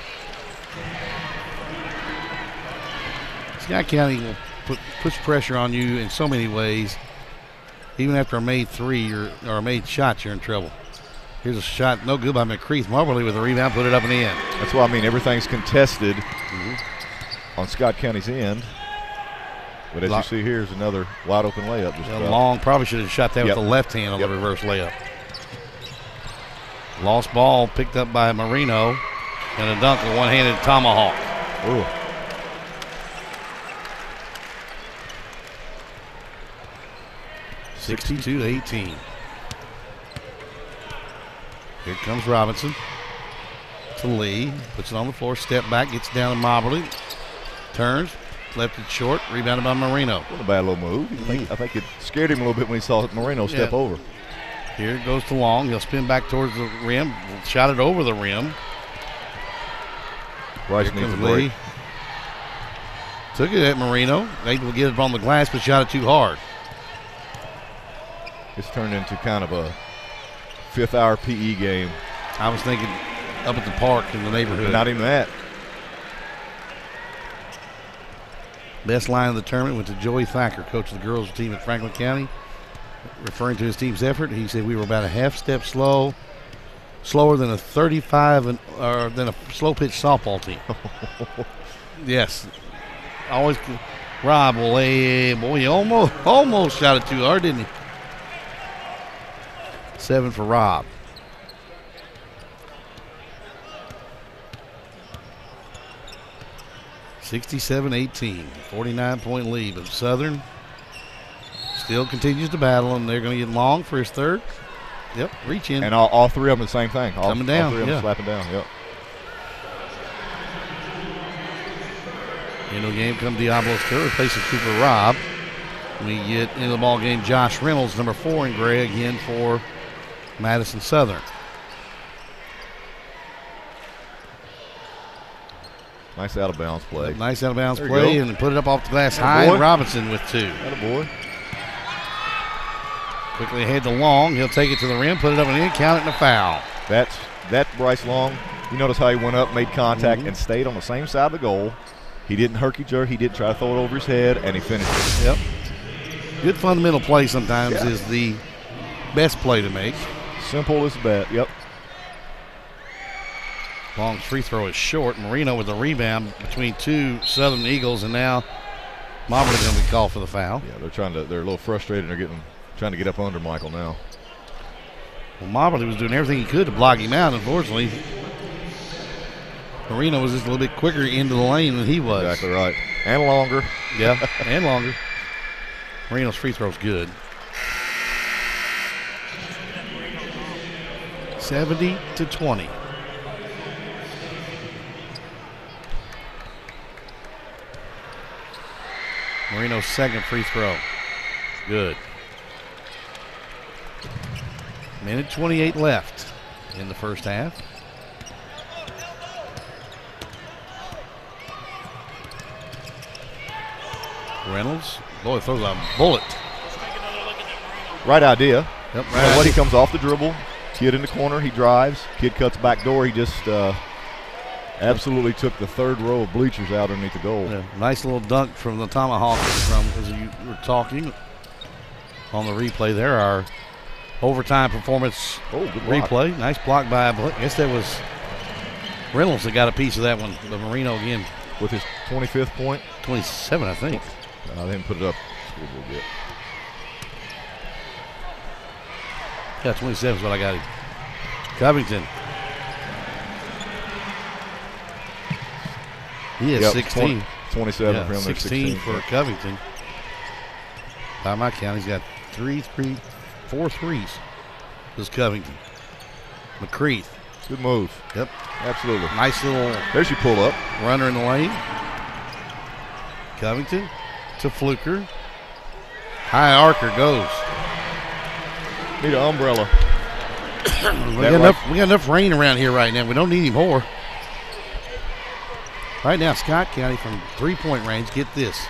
Scott County will push pressure on you in so many ways. Even after a made 3 or a made shot, you're in trouble. Here's a shot, no good by McCreath. Marbley with a rebound, put it up and in. That's why I mean everything's contested on Scott County's end. But as you see, here's another wide open layup. Long probably should have shot that with the left hand on the reverse layup. Lost ball picked up by Marino, and a dunk, a one-handed tomahawk. Ooh. (62-18). Here comes Robinson to Lee, puts it on the floor, step back, gets down to Mobley, turns, left it short, rebounded by Marino. What a bad little move. I think it scared him a little bit when he saw Marino step over. Here it goes to Long. He'll spin back towards the rim, shot it over the rim. Bryce needs a break. Took it at Marino, able to get it on the glass, but shot it too hard. It's turned into kind of a fifth-hour PE game. I was thinking up at the park in the neighborhood. Not even that. Best line of the tournament went to Joey Thacker, coach of the girls team at Franklin County. Referring to his team's effort, he said we were about a half step slower than a 35 or than a slow pitch softball team. Yes, always. Rob, boy, he almost shot it too hard, didn't he? 7 for Rob. (67-18), 49-point lead, but Southern still continues to battle, and they're going to get Long for his 3rd. Yep, reach in. And all 3 of them the same thing. Coming down. All 3 of them slapping down, yep. Into the game come Diablos to replacing Cooper Robb. We get into the ball game Josh Reynolds, number 4 in gray, again for Madison Southern. Nice out of bounds play. Nice out of bounds play, and put it up off the glass high. And Robinson with 2. Attaboy. Quickly ahead to Long. He'll take it to the rim, put it up and in, count it, and a foul. That's Bryce Long. You notice how he went up, made contact, and stayed on the same side of the goal. He didn't herky-jerk. He didn't try to throw it over his head, and he finished it. Yep. Good fundamental play sometimes is the best play to make. Simple as that, yep. Long's free throw is short. Marino with the rebound between 2 Southern Eagles, and now Mobley's going to be called for the foul. Yeah, they're a little frustrated. They're trying to get up under Michael now. Well, Mobley was doing everything he could to block him out. Unfortunately, Marino was just a little bit quicker into the lane than he was. Exactly right. And longer. Yeah, and longer. Marino's free throw's good. 70-20. Marino's 2nd free throw. Good. Minute 28 left in the first half. Reynolds, boy, throws a bullet. Right idea. Yep, right. He comes off the dribble. Kid in the corner, he drives. Kid cuts back door. He just absolutely took the 3rd row of bleachers out underneath the goal. Yeah, nice little dunk from the tomahawk as you were talking on the replay there. Our overtime performance replay. Nice block by, I guess that was Reynolds that got a piece of that one. But Marino again. With his 25th point? 27, I think. I didn't put it up a little bit. Yeah, 27 is what I got him. Covington. He has 16. 27 for him. 16 for Covington. By my count, he's got 4 threes. This is Covington. McCreath. Good move. Yep. Absolutely. Nice little. There's your pull up. Runner in the lane. Covington to Fluker. High archer goes. Need an umbrella. We got enough rain around here right now. We don't need any more. Right now, Scott County from 3-point range, get this,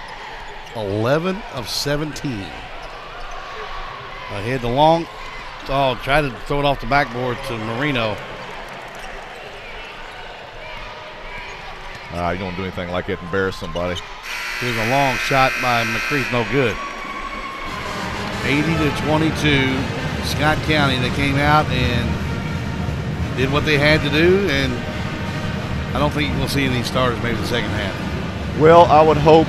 11 of 17. Ahead the long. Oh, try to throw it off the backboard to Marino. You don't do anything like that to embarrass somebody. Here's a long shot by McCreath, no good. 80-22, Scott County. They came out and did what they had to do, and I don't think we'll see any starters maybe the second half. Well, I would hope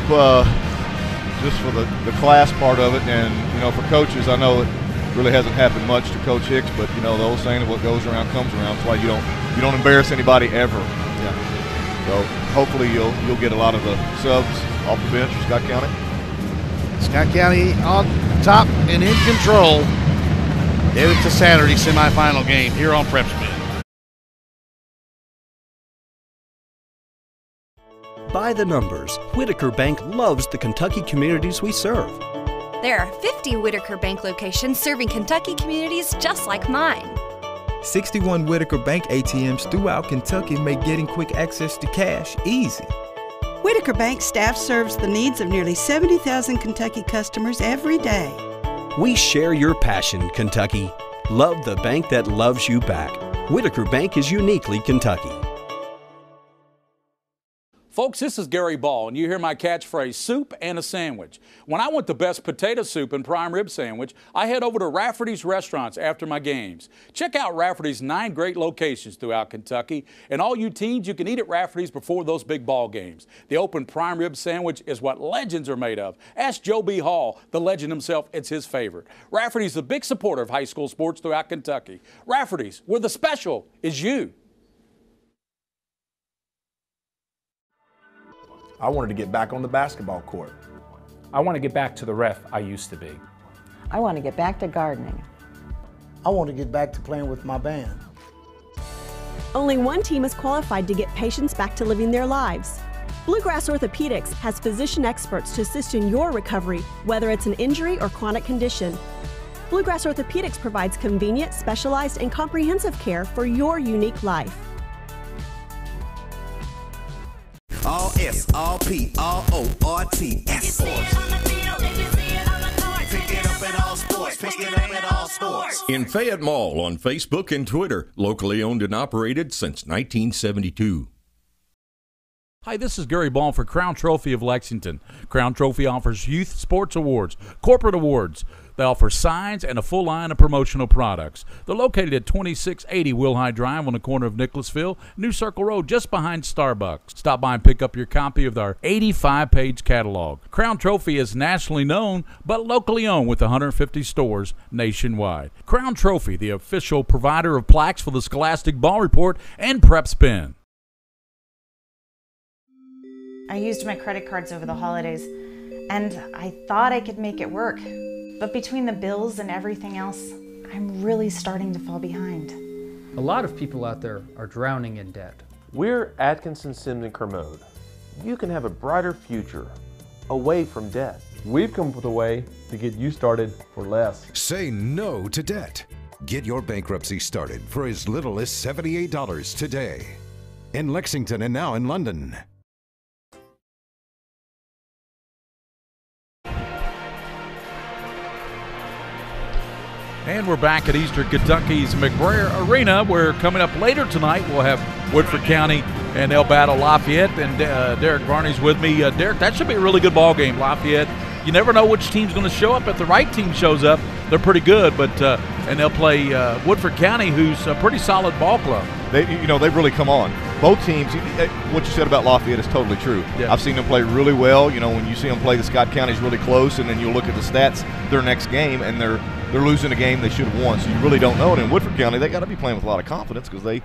just for the class part of it, and for coaches, I know it really hasn't happened much to Coach Hicks, but the old saying of what goes around comes around. That's why you don't embarrass anybody ever. Yeah. So hopefully you'll get a lot of the subs off the bench for Scott County. Scott County on top and in control. Headed to Saturday semifinal game here on PrepSpin. By the numbers, Whitaker Bank loves the Kentucky communities we serve. There are 50 Whitaker Bank locations serving Kentucky communities just like mine. 61 Whitaker Bank ATMs throughout Kentucky make getting quick access to cash easy. Whitaker Bank staff serves the needs of nearly 70,000 Kentucky customers every day. We share your passion, Kentucky. Love the bank that loves you back. Whitaker Bank is uniquely Kentucky. Folks, this is Gary Ball, and you hear my catchphrase, soup and a sandwich. When I want the best potato soup and prime rib sandwich, I head over to Rafferty's Restaurants after my games. Check out Rafferty's 9 great locations throughout Kentucky, and all you teens, you can eat at Rafferty's before those big ball games. The open prime rib sandwich is what legends are made of. Ask Joe B. Hall, the legend himself, it's his favorite. Rafferty's a big supporter of high school sports throughout Kentucky. Rafferty's, where the special is you. I wanted to get back on the basketball court. I want to get back to the ref I used to be. I want to get back to gardening. I want to get back to playing with my band. Only one team is qualified to get patients back to living their lives. Bluegrass Orthopedics has physician experts to assist in your recovery, whether it's an injury or chronic condition. Bluegrass Orthopedics provides convenient, specialized, and comprehensive care for your unique life. All S, all P, all O, R, T, S. Pick it up at all sports. Pick it up at all sports. In Fayette Mall on Facebook and Twitter, locally owned and operated since 1972. Hi, this is Gary Ball for Crown Trophy of Lexington. Crown Trophy offers youth sports awards, corporate awards. They offer signs and a full line of promotional products. They're located at 2680 Wilhite Drive on the corner of Nicholasville, New Circle Road, just behind Starbucks. Stop by and pick up your copy of our 85-page catalog. Crown Trophy is nationally known, but locally owned with 150 stores nationwide. Crown Trophy, the official provider of plaques for the Scholastic Ball Report and PrepSpin. I used my credit cards over the holidays, and I thought I could make it work. But between the bills and everything else, I'm really starting to fall behind. A lot of people out there are drowning in debt. We're Atkinson, Sims, and Kermode. You can have a brighter future away from debt. We've come up with a way to get you started for less. Say no to debt. Get your bankruptcy started for as little as $78 today. In Lexington and now in London. And we're back at Eastern Kentucky's McBrayer Arena, where coming up later tonight we'll have Woodford County and they'll battle Lafayette. And Derek Varney's with me. Derek, that should be a really good ball game. Lafayette, you never know which team's going to show up. If the right team shows up, they're pretty good. But and they'll play Woodford County, who's a pretty solid ball club. They've really come on. Both teams, what you said about Lafayette is totally true. Yeah. I've seen them play really well. When you see them play the Scott County's really close, and then you look at the stats their next game, and they're losing a game they should have won. So you really don't know. And in Woodford County, they got to be playing with a lot of confidence because they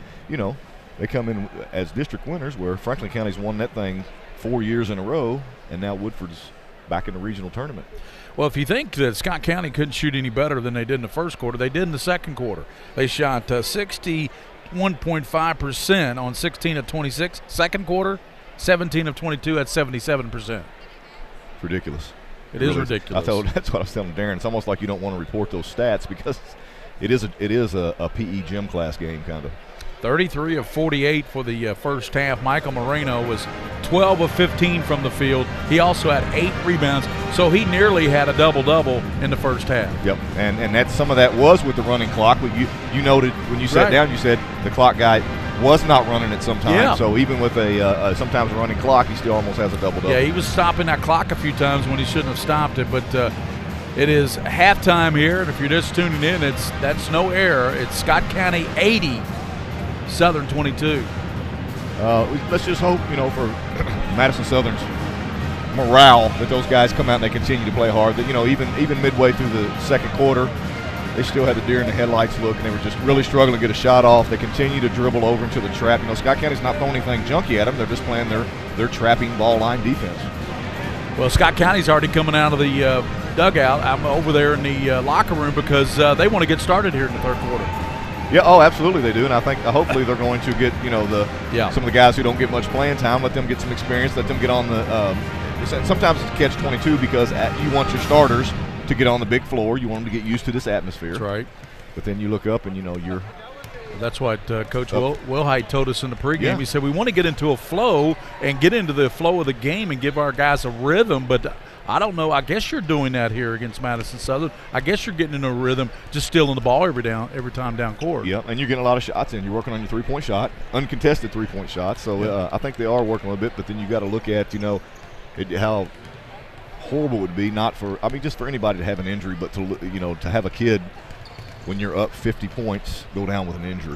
come in as district winners, where Franklin County's won that thing 4 years in a row, and now Woodford's back in the regional tournament. Well, if you think that Scott County couldn't shoot any better than they did in the first quarter, they did in the second quarter. They shot 61.5% on 16 of 26. Second quarter, 17 of 22 at 77%. Ridiculous. It is ridiculous. That's what I was telling Darren. It's almost like you don't want to report those stats because it is a PE gym class game kind of. 33 of 48 for the first half. Michael Moreno was 12 of 15 from the field. He also had 8 rebounds, so he nearly had a double-double in the first half. Yep, and that some of that was with the running clock. But you noted when you sat down, you said the clock guy was not running it sometimes. Yeah. So even with a sometimes a running clock, he still almost has a double-double. Yeah, he was stopping that clock a few times when he shouldn't have stopped it. But it is halftime here, and if you're just tuning in, that's no error. It's Scott County 80. Southern 22. Let's just hope, for Madison Southern's morale that those guys come out and they continue to play hard. That even midway through the second quarter, they still had the deer in the headlights look, and they were just really struggling to get a shot off. They continue to dribble over into the trap. Scott County's not throwing anything junky at them. They're just playing their trapping ball line defense. Well, Scott County's already coming out of the dugout. I'm over there in the locker room because they want to get started here in the third quarter. Yeah, absolutely they do, and I think hopefully they're going to get some of the guys who don't get much playing time, let them get some experience, let them get on the. Sometimes it's catch-22 because you want your starters to get on the big floor, you want them to get used to this atmosphere. That's right. But then you look up and you're. That's what Coach Wilhite told us in the pregame. Yeah. He said we want to get into a flow and get into the flow of the game and give our guys a rhythm, but. I don't know. I guess you're doing that here against Madison Southern. I guess you're getting in a rhythm, just stealing the ball every time down court. Yeah, and you're getting a lot of shots in. You're working on your three-point shot, uncontested three-point shots. So I think they are working a little bit. But then you got to look at how horrible it would be just for anybody to have an injury, but to have a kid when you're up 50 points go down with an injury.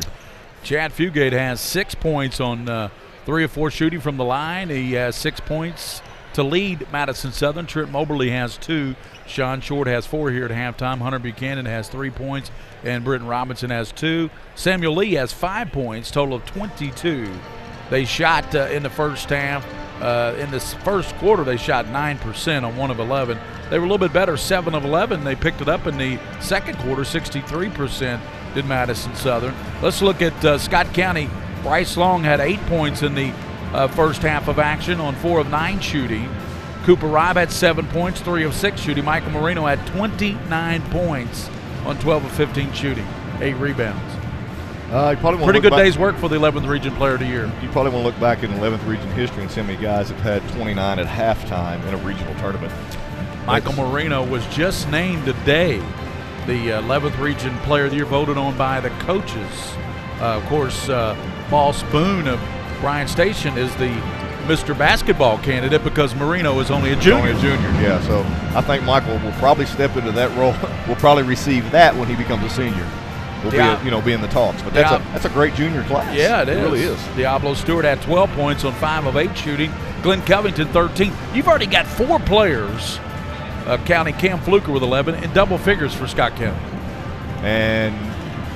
Chad Fugate has 6 points on 3 of 4 shooting from the line. He has 6 points to lead Madison Southern. Trent Moberly has 2. Sean Short has 4 here at halftime. Hunter Buchanan has 3 points, and Britton Robinson has 2. Samuel Lee has 5 points, total of 22. They shot in the first half. In this first quarter, they shot 9% on 1 of 11. They were a little bit better, 7 of 11. They picked it up in the second quarter, 63% did Madison Southern. Let's look at Scott County. Bryce Long had 8 points in the first half of action on 4 of 9 shooting. Cooper Ribe had 7 points, 3 of 6 shooting. Michael Moreno had 29 points on 12 of 15 shooting, 8 rebounds. Pretty good day's work for the 11th Region Player of the Year. You probably want to look back in 11th Region history and see how many guys have had 29 at halftime in a regional tournament. Michael Moreno was just named today the 11th Region Player of the Year, voted on by the coaches. Of course, Paul Spoon of Bryan Station is the Mr. Basketball candidate because Moreno is only a junior. Yeah. So I think Michael will probably step into that role. Will probably receive that when he becomes a senior. Will be in the talks. But that's a great junior class. Yeah, it is. It really is. Diablo Stewart had 12 points on 5 of 8 shooting. Glenn Covington 13. You've already got 4 players counting Cam Fluker with 11 in double figures for Scott County. And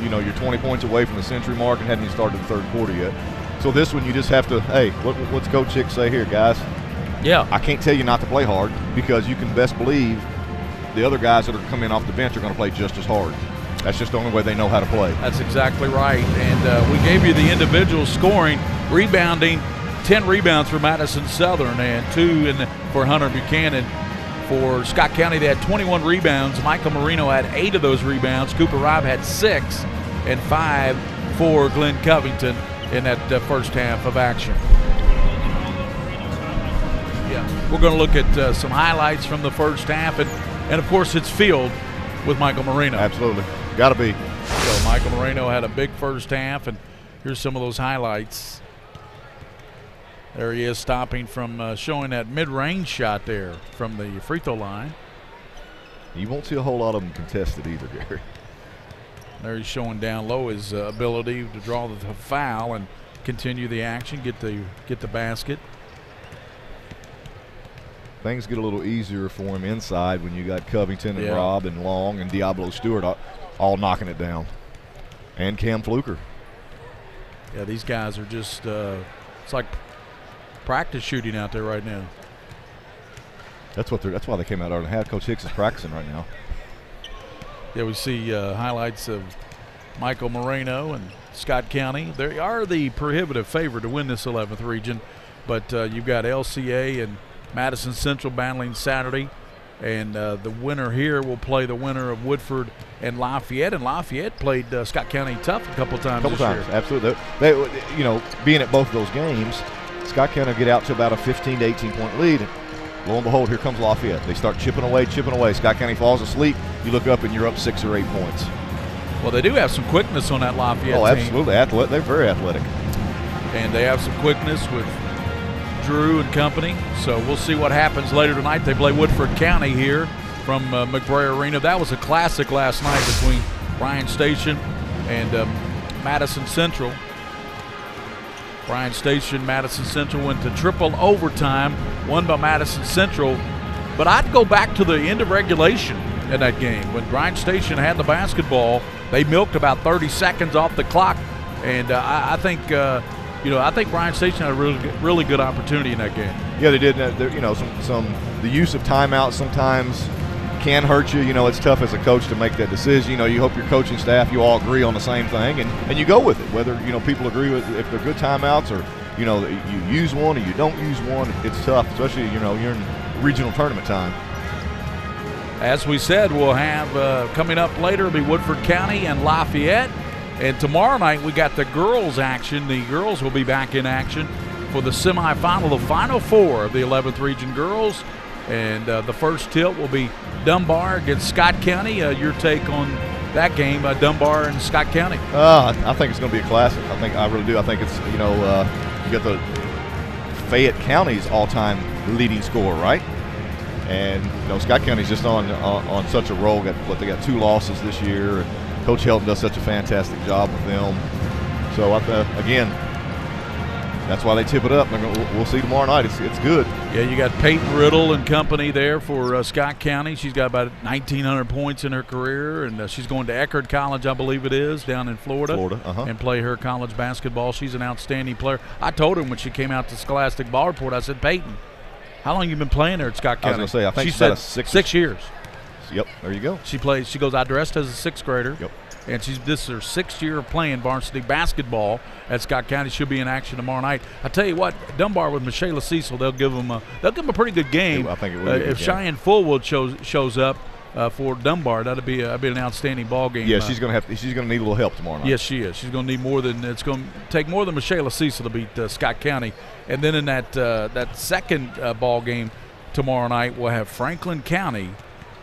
you're 20 points away from the century mark and hadn't even started the third quarter yet. So this one you just have to, what's Coach Hicks say here, guys? Yeah. I can't tell you not to play hard because you can best believe the other guys that are coming off the bench are going to play just as hard. That's just the only way they know how to play. That's exactly right. And we gave you the individual scoring, rebounding, 10 rebounds for Madison Southern and 2 for Hunter Buchanan. For Scott County, they had 21 rebounds. Michael Moreno had 8 of those rebounds. Cooper Ribe had 6 and 5 for Glenn Covington in that first half of action. Yeah, we're going to look at some highlights from the first half, and of course it's field with Michael Moreno. Absolutely, got to be. So Michael Moreno had a big first half, and here's some of those highlights. There he is stopping from showing that mid-range shot there from the free throw line. You won't see a whole lot of them contested either, Gary. There he's showing down low his ability to draw the foul and continue the action, get the basket. Things get a little easier for him inside when you got Covington and Rob and Long and Diablo Stewart all knocking it down. And Cam Fluker. Yeah, these guys are just it's like practice shooting out there right now. That's why they came out early. Coach Hicks is practicing right now. Yeah, we see highlights of Michael Moreno and Scott County. They are the prohibitive favorite to win this 11th region, but you've got LCA and Madison Central battling Saturday, and the winner here will play the winner of Woodford and Lafayette. And Lafayette played Scott County tough a couple times this year. Absolutely. They, being at both of those games, Scott County will get out to about a 15 to 18 point lead. Lo and behold, here comes Lafayette. They start chipping away. Scott County falls asleep. You look up and you're up 6 or 8 points. Well, they do have some quickness on that Lafayette team. Absolutely. They're very athletic. And they have some quickness with Drew and company. So we'll see what happens later tonight. They play Woodford County here from McBrayer Arena. That was a classic last night between Bryan Station and Madison Central. Bryan Station, Madison Central went to triple overtime, won by Madison Central. But I'd go back to the end of regulation in that game. When Bryan Station had the basketball, they milked about 30 seconds off the clock. And I think Bryan Station had a really good opportunity in that game. Yeah, they did. The use of timeouts sometimes can hurt you. It's tough as a coach to make that decision. You hope your coaching staff, you all agree on the same thing, and you go with it. Whether people agree with if they're good timeouts or you use one or you don't use one, it's tough, especially you're in regional tournament time. As we said, we'll have coming up later will be Woodford County and Lafayette. And tomorrow night we got the girls action. The girls will be back in action for the semifinal, the Final Four of the 11th Region girls. And the first tilt will be Dunbar against Scott County. Your take on that game, Dunbar and Scott County? I think it's going to be a classic. I really do. I think it's, you got the Fayette County's all-time leading scorer, right? And Scott County's just on such a roll. They got 2 losses this year. And Coach Helton does such a fantastic job with them. So again, that's why they tip it up. We'll see tomorrow night. It's good. Yeah, you got Peyton Riddle and company there for Scott County. She's got about 1,900 points in her career, and she's going to Eckerd College, I believe it is, down in Florida, and play her college basketball. She's an outstanding player. I told her when she came out to Scholastic Ball Report, I said, Peyton, how long you been playing there at Scott County? I was going to say, I think she said 6 years. Yep, there you go. She goes, I dressed as a 6th grader. Yep. And this is her 6th year of playing varsity basketball at Scott County. She'll be in action tomorrow night. I tell you what, Dunbar with Michaela Cecil, they'll give them a pretty good game. I think it will. If Cheyenne Fullwood shows up for Dunbar, that'll be an outstanding ball game. Yeah, she's going to need a little help tomorrow night. Yes, she is. She's going to need more than it's going to take more than Michaela Cecil to beat Scott County. And then in that second ball game tomorrow night, we'll have Franklin County.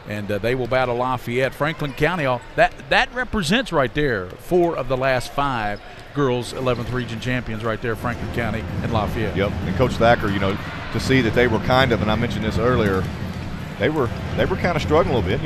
And they will battle Lafayette. Franklin County, that represents right there 4 of the last 5 girls 11th region champions right there, Franklin County and Lafayette. Yep, and Coach Thacker, to see that they were kind of, and I mentioned this earlier, they were kind of struggling a little bit.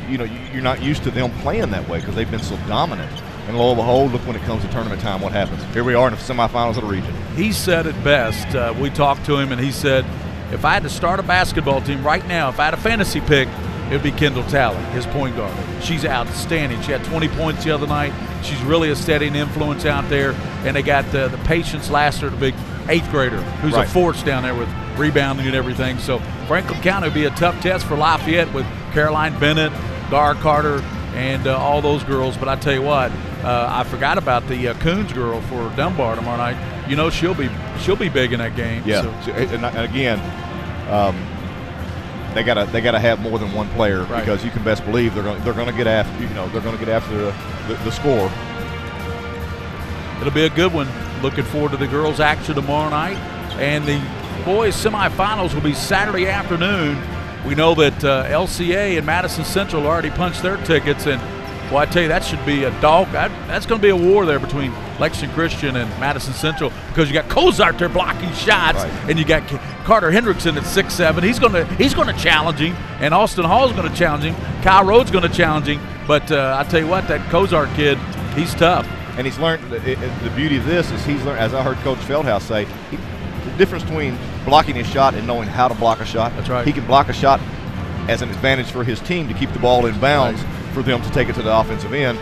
You're not used to them playing that way because they've been so dominant. And lo and behold, look when it comes to tournament time, what happens? Here we are in the semifinals of the region. He said it best. We talked to him, and he said, if I had to start a basketball team right now, if I had a fantasy pick, it would be Kendall Talley, his point guard. She's outstanding. She had 20 points the other night. She's really a steadying influence out there. And they got the Patience Laster, the big 8th grader, who's a force down there with rebounding and everything. So Franklin County will be a tough test for Lafayette with Caroline Bennett, Gar Carter, and all those girls. But I tell you what, I forgot about the Coons girl for Dunbar tomorrow night. She'll be big in that game. Yeah, so. And again, they gotta have more than one player because you can best believe they're going to get after the score. It'll be a good one. Looking forward to the girls' action tomorrow night, and the boys' semifinals will be Saturday afternoon. We know that LCA and Madison Central already punched their tickets, and well, I tell you, that should be a dog. That's going to be a war there between Lexington Christian and Madison Central because you got Cozart there blocking shots, and you got Carter Hendrickson at 6'7". He's going to challenge him, and Austin Hall's going to challenge him. Kyle Rhodes going to challenge him. But I tell you what, that Cozart kid, he's tough. And he's learned. The beauty of this is he's learned, as I heard Coach Feldhouse say, the difference between blocking his shot and knowing how to block a shot. That's right. He can block a shot as an advantage for his team to keep the ball in bounds. For them to take it to the offensive end.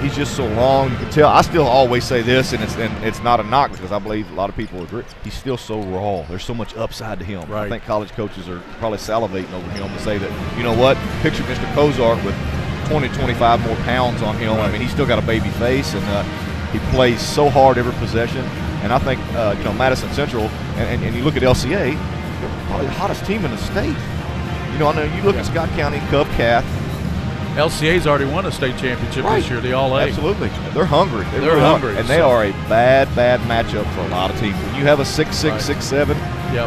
He's just so long. You can tell. I still always say this, and it's not a knock because I believe a lot of people agree. He's still so raw. There's so much upside to him. Right. I think college coaches are probably salivating over him to say that, you know what, picture Mr. Kozark with 20, 25 more pounds on him. Right. I mean, he's still got a baby face, and he plays so hard every possession. And I think, Madison Central, and you look at LCA, they're probably the hottest team in the state. I know you look at Scott County, Cub Cath. LCA's already won a state championship this year, the All-A. Absolutely. They're hungry. They're really hungry. And they are a bad matchup for a lot of teams. When you have a 6'6", 6'7",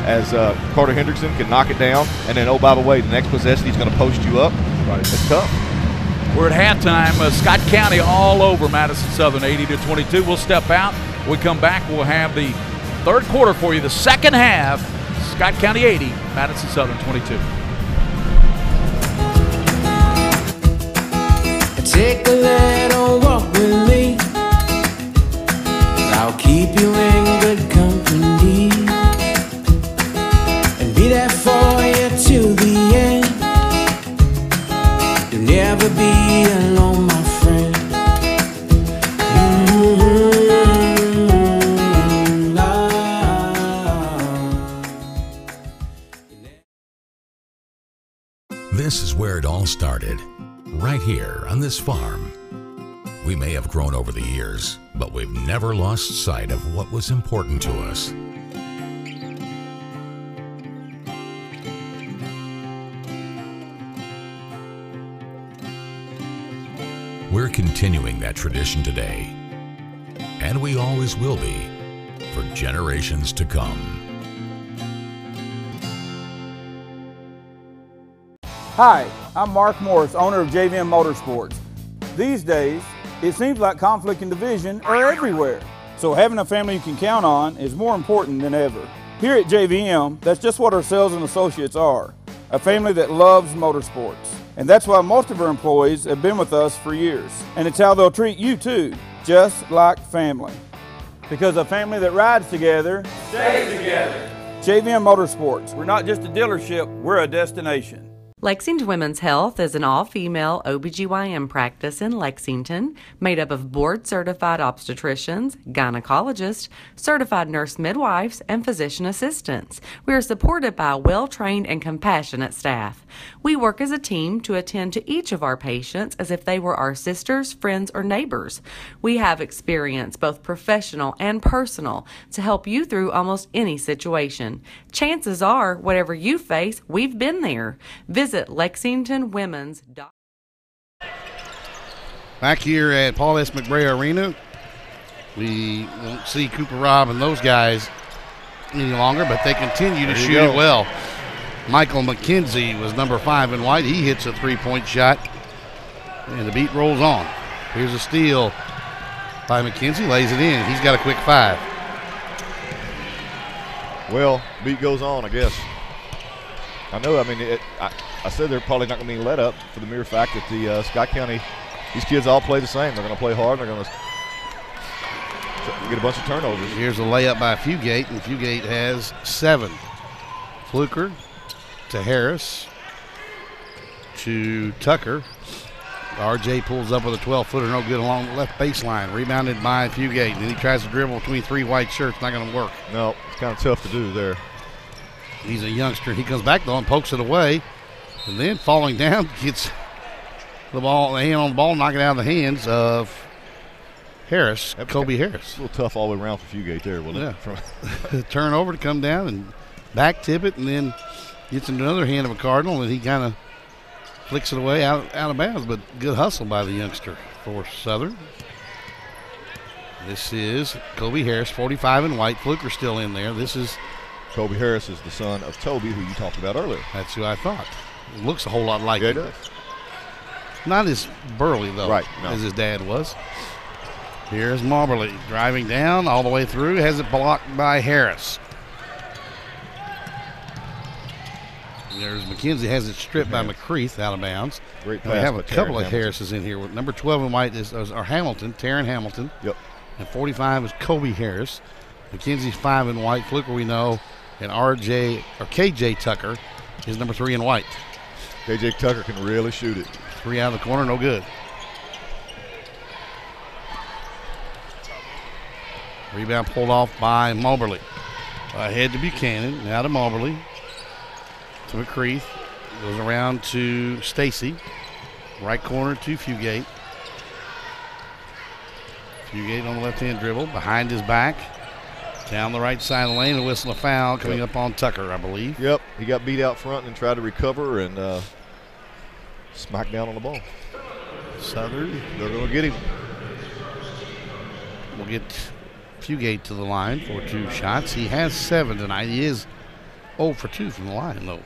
as Carter Hendrickson can knock it down, and then, oh, by the way, the next possession he's going to post you up. Right. It's tough. We're at halftime. Scott County all over Madison Southern, 80-22. We'll step out. When we come back, we'll have the third quarter for you, the second half. Scott County 80, Madison Southern 22. Take a little walk with me. I'll keep you in good company and be there for you till the end. You'll never be alone, my friend. This is where it all started. Right here on this farm. We may have grown over the years, but we've never lost sight of what was important to us. We're continuing that tradition today, and we always will be for generations to come. Hi, I'm Mark Morris, owner of JVM Motorsports. These days, it seems like conflict and division are everywhere. So having a family you can count on is more important than ever. Here at JVM, that's just what our sales and associates are. A family that loves motorsports. And that's why most of our employees have been with us for years. And it's how they'll treat you too, just like family. Because a family that rides together stays together. JVM Motorsports, we're not just a dealership, we're a destination. Lexington Women's Health is an all-female OBGYN practice in Lexington made up of board-certified obstetricians, gynecologists, certified nurse midwives, and physician assistants. We are supported by a well-trained and compassionate staff. We work as a team to attend to each of our patients as if they were our sisters, friends, or neighbors. We have experience, both professional and personal, to help you through almost any situation. Chances are, whatever you face, we've been there. Visit LexingtonWomen's.com. Back here at Paul S. McBray Arena, we won't see Cooper Robb and those guys any longer, but they continue to shoot it well. Michael McKenzie was number 5 in white. He hits a three-point shot, and the beat rolls on. Here's a steal by McKenzie, lays it in. He's got a quick 5. Well, beat goes on, I guess. I know, I mean, I said they're probably not going to be let up for the mere fact that the Scott County, these kids all play the same. They're going to play hard. They're going to get a bunch of turnovers. Here's a layup by Fugate, and Fugate has 7. Fluker to Harris to Tucker. RJ pulls up with a 12-footer, no good along the left baseline. Rebounded by Fugate, and then he tries to dribble between 3 white shirts. Not going to work. No, it's kind of tough to do there. He's a youngster. He comes back though and pokes it away, and then falling down gets the hand on the ball, knock it out of the hands of Harris, Kobe Harris. A little tough all the way around for Fugate there, wasn't it? Turnover to come down and back tip it, and then gets into another hand of a Cardinal, and he kind of flicks it away out of bounds, but good hustle by the youngster for Southern. This is Kobe Harris, 45 in white. Fluker still in there. This is Kobe Harris is the son of Toby, who you talked about earlier. That's who I thought. It looks a whole lot like him. It does. Not as burly, though, as his dad was. Here's Marbley driving down all the way through. Has it blocked by Harris. There's McKenzie, has it stripped by McCreath out of bounds. Great pass. We have a couple of Harrises in here. Number 12 in white is our Hamilton, Taryn Hamilton. Yep. And 45 is Kobe Harris. McKenzie's 5 in white. Fluker, we know. And KJ Tucker is number 3 in white. KJ Tucker can really shoot it. 3 out of the corner, no good. Rebound pulled off by Moberly. Ahead to Buchanan, now to Moberly. To McCreath. Goes around to Stacy. Right corner to Fugate. Fugate on the left-hand dribble. Behind his back. Down the right side of the lane. A whistle, a foul coming up on Tucker, I believe. Yep. He got beat out front and tried to recover and smacked down on the ball. Southern. They're going to get him. We'll get Fugate to the line for 2 shots. He has 7 tonight. He is 0 for 2 from the line, though.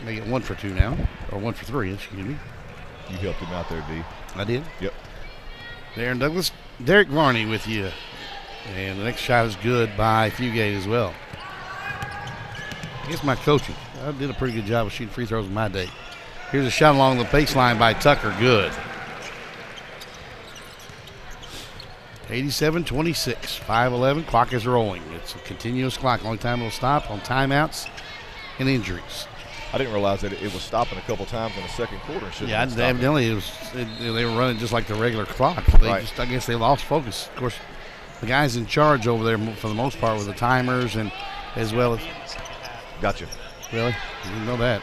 They get 1 for 2 now, or 1 for 3, excuse me. You helped him out there, D. I did? Yep. Darren Douglas, Derek Varney with you. And the next shot is good by Fugate as well. I guess my coaching. I did a pretty good job of shooting free throws in my day. Here's a shot along the baseline by Tucker. Good. 87-26, 5:11. Clock is rolling. It's a continuous clock. Only time it'll stop on timeouts and injuries. I didn't realize that it was stopping a couple times in the second quarter. Yeah, evidently they were running just like the regular clock. I guess they lost focus. Of course, the guys in charge over there for the most part with the timers and as well as. Gotcha. Really? I didn't know that.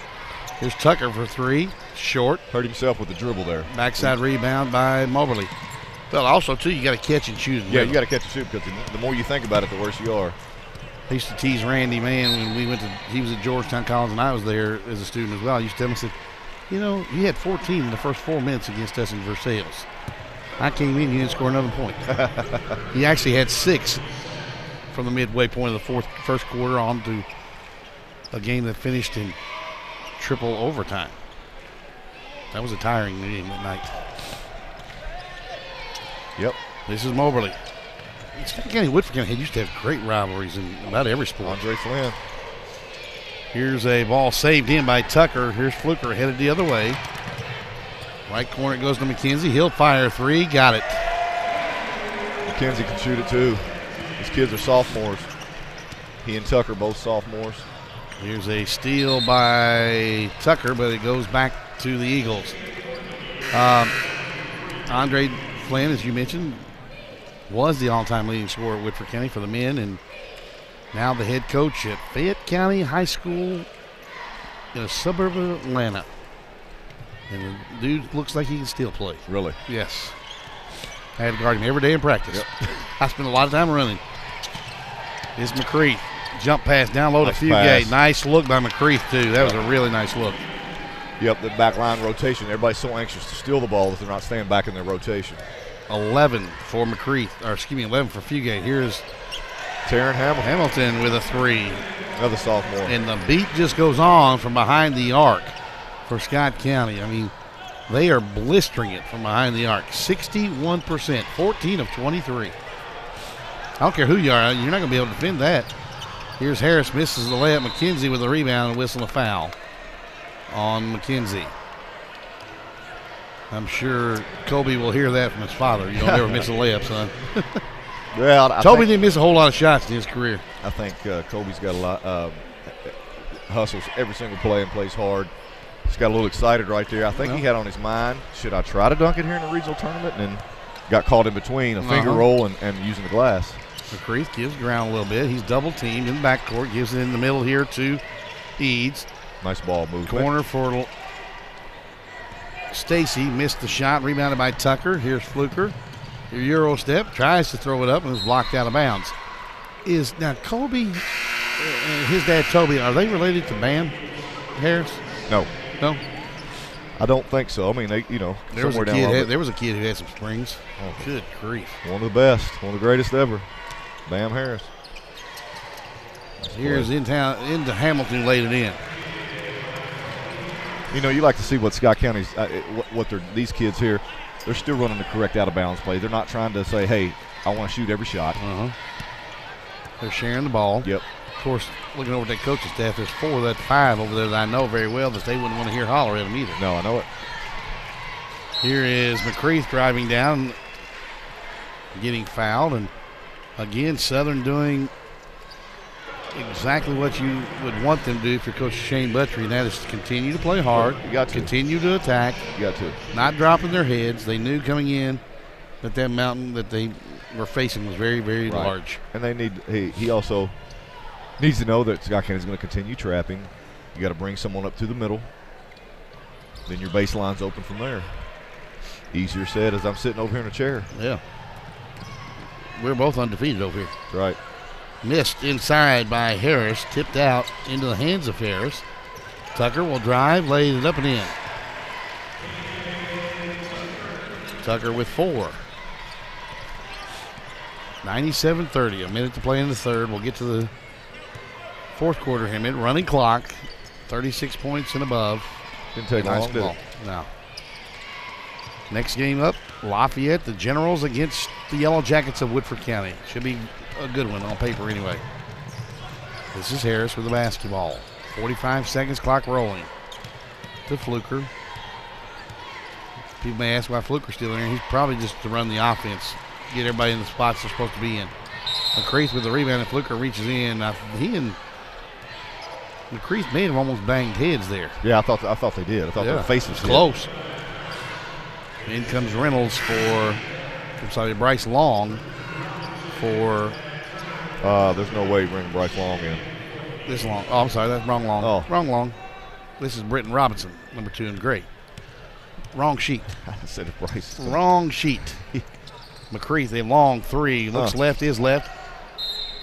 Here's Tucker for 3. Short. Hurt himself with the dribble there. Backside rebound by Moberly. Well, also, too, you got to catch and shoot. Yeah, you got to catch and shoot because the more you think about it, the worse you are. I used to tease Randy, man, when he was at Georgetown College and I was there as a student as well. I used to tell him, I said, you know, you had 14 in the first 4 minutes against us in Versailles. I came in, you didn't score another point. He actually had 6 from the midway point of the first quarter on to a game that finished in triple overtime. That was a tiring game that night. Yep. This is Moberly. Scott County, Woodford County used to have great rivalries in about every sport. Andre Flynn. Here's a ball saved in by Tucker. Here's Fluker headed the other way. Right corner goes to McKenzie. He'll fire 3. Got it. McKenzie can shoot it too. These kids are sophomores. He and Tucker both sophomores. Here's a steal by Tucker, but it goes back to the Eagles. Andre Flynn, as you mentioned, was the all-time leading scorer at Whitford County for the men, and now the head coach at Fayette County High School in a suburb of Atlanta. And the dude looks like he can still play. Really? Yes. I had to guard him every day in practice. Yep. I spent a lot of time running. It's McCreath. Jump pass down low to Fugate. Pass. Nice look by McCreath, too. That was a really nice look. Yep, the back line rotation. Everybody's so anxious to steal the ball that they're not staying back in their rotation. 11 for McCreath, or excuse me, 11 for Fugate. Here's Taryn Hamilton with a 3. Another sophomore. And the beat just goes on from behind the arc for Scott County. I mean, they are blistering it from behind the arc. 61%, 14 of 23. I don't care who you are, you're not going to be able to defend that. Here's Harris, misses the layup. McKenzie with a rebound and whistle a foul on McKenzie. I'm sure Kobe will hear that from his father. You don't ever miss a layup, son. Well, Toby didn't miss a whole lot of shots in his career. I think Kobe's got a lot, hustles every single play and plays hard. He's got a little excited right there. I think he had on his mind, should I try to dunk it here in the regional tournament? And then got caught in between a finger roll and using the glass. McCreath gives ground a little bit. He's double teamed in the backcourt, gives it in the middle here to Eads. Nice ball movement. Corner for Stacy, missed the shot, rebounded by Tucker. Here's Fluker. Euro step, tries to throw it up and is blocked out of bounds. Now Kobe and his dad Toby, are they related to Bam Harris? No. No? I don't think so. I mean, there was a kid who had some springs. Oh, good grief. One of the best, one of the greatest ever. Bam Harris. Nice Here's into Hamilton, laid it in. You like to see what Scott County's, these kids here, they're still running the correct out-of-bounds play. They're not trying to say, hey, I want to shoot every shot. They're sharing the ball. Yep. Of course, looking over at that coaching staff, there's 4 of that 5 over there that I know very well that they wouldn't want to hear holler at them either. No, I know it. Here is McCreath driving down, getting fouled, and again, Southern doing exactly what you would want them to do if you're Coach Shane Buttrey, and that is to continue to play hard, continue to attack, you got to, not dropping their heads. They knew coming in that mountain that they were facing was very, very large. And they need he also needs to know that Scott County is going to continue trapping. You got to bring someone up to the middle. Then your baseline's open from there. Easier said as I'm sitting over here in a chair. Yeah. We're both undefeated over here. That's right. Missed inside by Harris. Tipped out into the hands of Harris. Tucker will drive, lays it up and in. Tucker with 4. 97-30. A minute to play in the third. We'll get to the fourth quarter here. Running clock. 36 points and above. Didn't take long, did it? No. Next game up, Lafayette, the Generals against the Yellow Jackets of Woodford County. Should be a good one on paper anyway. This is Harris with the basketball. 45 seconds, clock rolling. To Fluker. People may ask why Fluker's still in here. He's probably just to run the offense, get everybody in the spots they're supposed to be in. McCreath with the rebound, and Fluker reaches in. He and McCreath may have almost banged heads there. Yeah, I thought they did. I thought their faces hit. Close. In comes Reynolds Bryce Long for. There's no way bringing Bryce Long in. This Long. Oh, I'm sorry, that's wrong Long. Oh. Wrong Long. This is Britton Robinson, number 2 in gray. Wrong sheet. I said it, Bryce. Wrong sheet. McCreath, a long 3. Looks left, is left.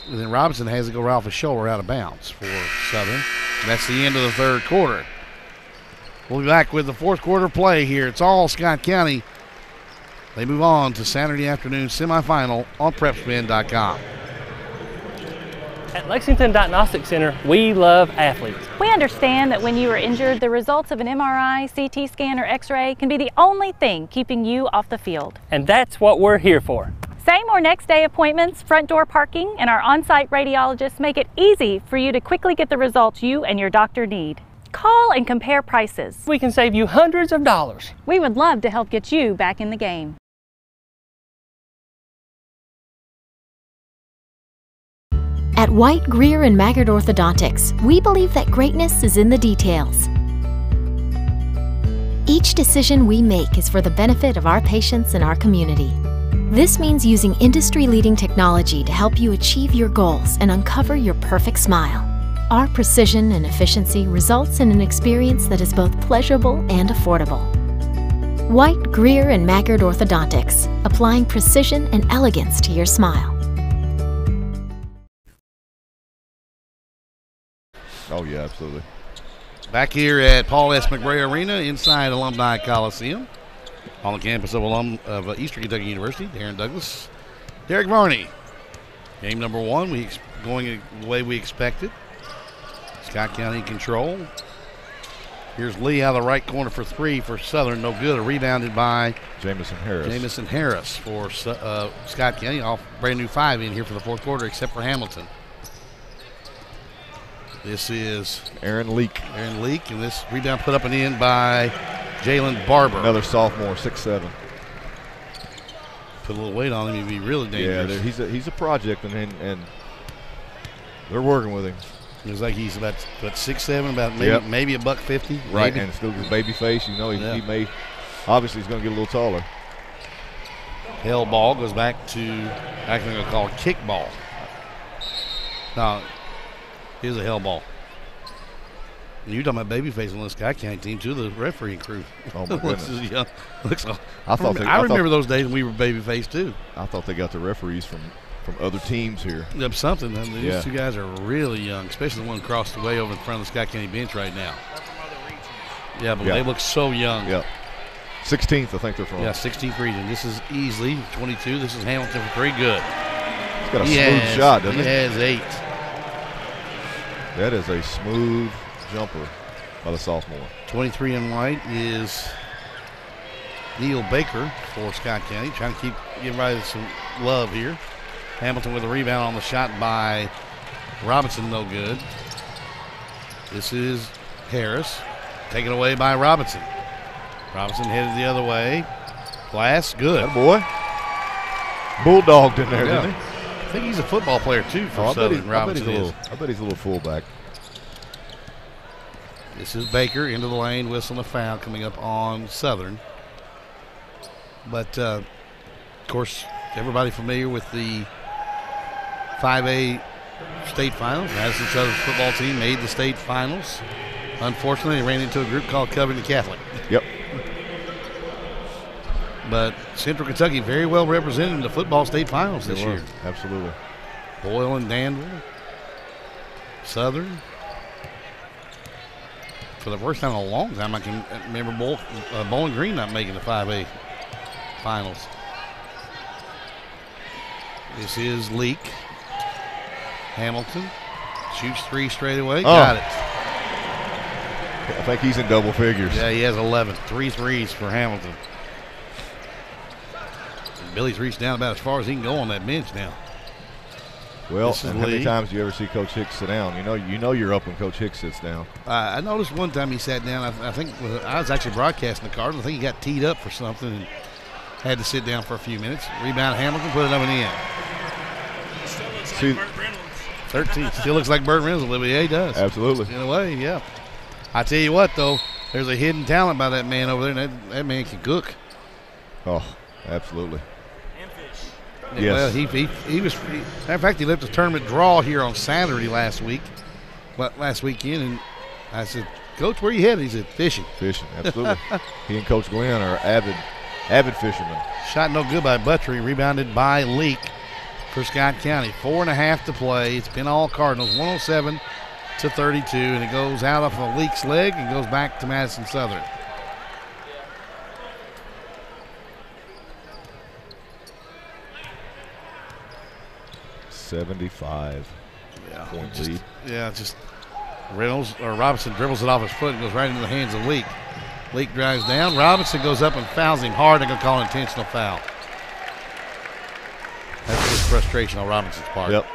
And then Robinson has to go right off his shoulder out of bounds for Southern. That's the end of the third quarter. We'll be back with the fourth quarter play here. It's all Scott County. They move on to Saturday afternoon semifinal on PrepSpin.com. At Lexington Diagnostic Center, we love athletes. We understand that when you are injured, the results of an MRI, CT scan, or X-ray can be the only thing keeping you off the field. And that's what we're here for. Same or next day appointments, front door parking, and our on-site radiologists make it easy for you to quickly get the results you and your doctor need. Call and compare prices. We can save you hundreds of dollars. We would love to help get you back in the game. At White, Greer, and Maggard Orthodontics, we believe that greatness is in the details. Each decision we make is for the benefit of our patients and our community. This means using industry-leading technology to help you achieve your goals and uncover your perfect smile. Our precision and efficiency results in an experience that is both pleasurable and affordable. White, Greer, and Maggard Orthodontics, applying precision and elegance to your smile. Oh, yeah, absolutely. Back here at Paul S. McBray Arena inside Alumni Coliseum on the campus of Eastern Kentucky University. Darren Douglas, Derek Varney. Game number 1, going the way we expected. Scott County in control. Here's Lee out of the right corner for 3 for Southern. No good. Rebounded by Jamison Harris for Scott County. Off brand new 5 in here for the fourth quarter, except for Hamilton. This is Aaron Leak, and this rebound put up and in by Jalen Barber. Another sophomore, 6'7". Put a little weight on him, he'd be really dangerous. Yeah, he's a project, and they're working with him. It's like he's about 6'7", about maybe $150. Right, and still his baby face. You know, he may obviously he's going to get a little taller. Hell ball goes back to I'm going to call it kick ball. Now, here's a hell ball. And you're talking about baby face on this Scott County team too, the referee crew. Oh my goodness! I remember those days when we were baby face too. I thought they got the referees from other teams here. Yep, something. These two guys are really young, especially the one across the way over in front of the Scott County bench right now. Yeah, but they look so young. Yep. 16th, I think they're from. Yeah, 16th region. This is Easley, 22. This is Hamilton for 3. Good. He's got a smooth shot, doesn't he? He has 8. That is a smooth jumper by the sophomore. 23 in white is Neil Baker for Scott County. Trying to give everybody some love here. Hamilton with a rebound on the shot by Robinson, no good. This is Harris, taken away by Robinson. Robinson headed the other way. Glass, good. That boy. Bulldogged in there, didn't he? I think he's a football player too for Southern. Robinson is. I bet he's a little fullback. This is Baker into the lane, whistling a foul coming up on Southern. But, of course, everybody familiar with the 5A state finals. Madison Southern's football team made the state finals. Unfortunately, they ran into a group called Covington Catholic. Yep. But Central Kentucky very well represented in the football state finals this year. Absolutely. Boyle and Danville. Southern. For the first time in a long time, I can remember Bowling Green not making the 5A finals. This is Leak. Hamilton shoots 3 straight away. Got it. I think he's in double figures. Yeah, he has 11. 3 threes for Hamilton. And Billy's reached down about as far as he can go on that bench now. Well, and how many times do you ever see Coach Hicks sit down? You know you're up when Coach Hicks sits down. I noticed one time he sat down. I think I was actually broadcasting the Cardinals. I think he got teed up for something and had to sit down for a few minutes. Rebound Hamilton, put it up and in. See, 13. Still looks like Burt Reynolds a little bit. Yeah, he does. Absolutely. In a way, yeah. I tell you what, though, there's a hidden talent by that man over there, and that man can cook. Oh, absolutely. Yeah, Yes. well, he was. Matter of fact, he left a tournament draw here on Saturday last weekend, and I said, "Coach, where you headed?" He said, "Fishing." Fishing, absolutely. He and Coach Glenn are avid fishermen. Shot no good by Buttrey, rebounded by Leak for Scott County. 4.5 to play. It's been all Cardinals, 107-32, and it goes out off of Leak's leg and goes back to Madison Southern. $75 point lead. Yeah, just Robinson dribbles it off his foot and goes right into the hands of Leak. Leak drives down. Robinson goes up and fouls him hard. They're going to call an intentional foul. That's just frustration on Robinson's part. Yep.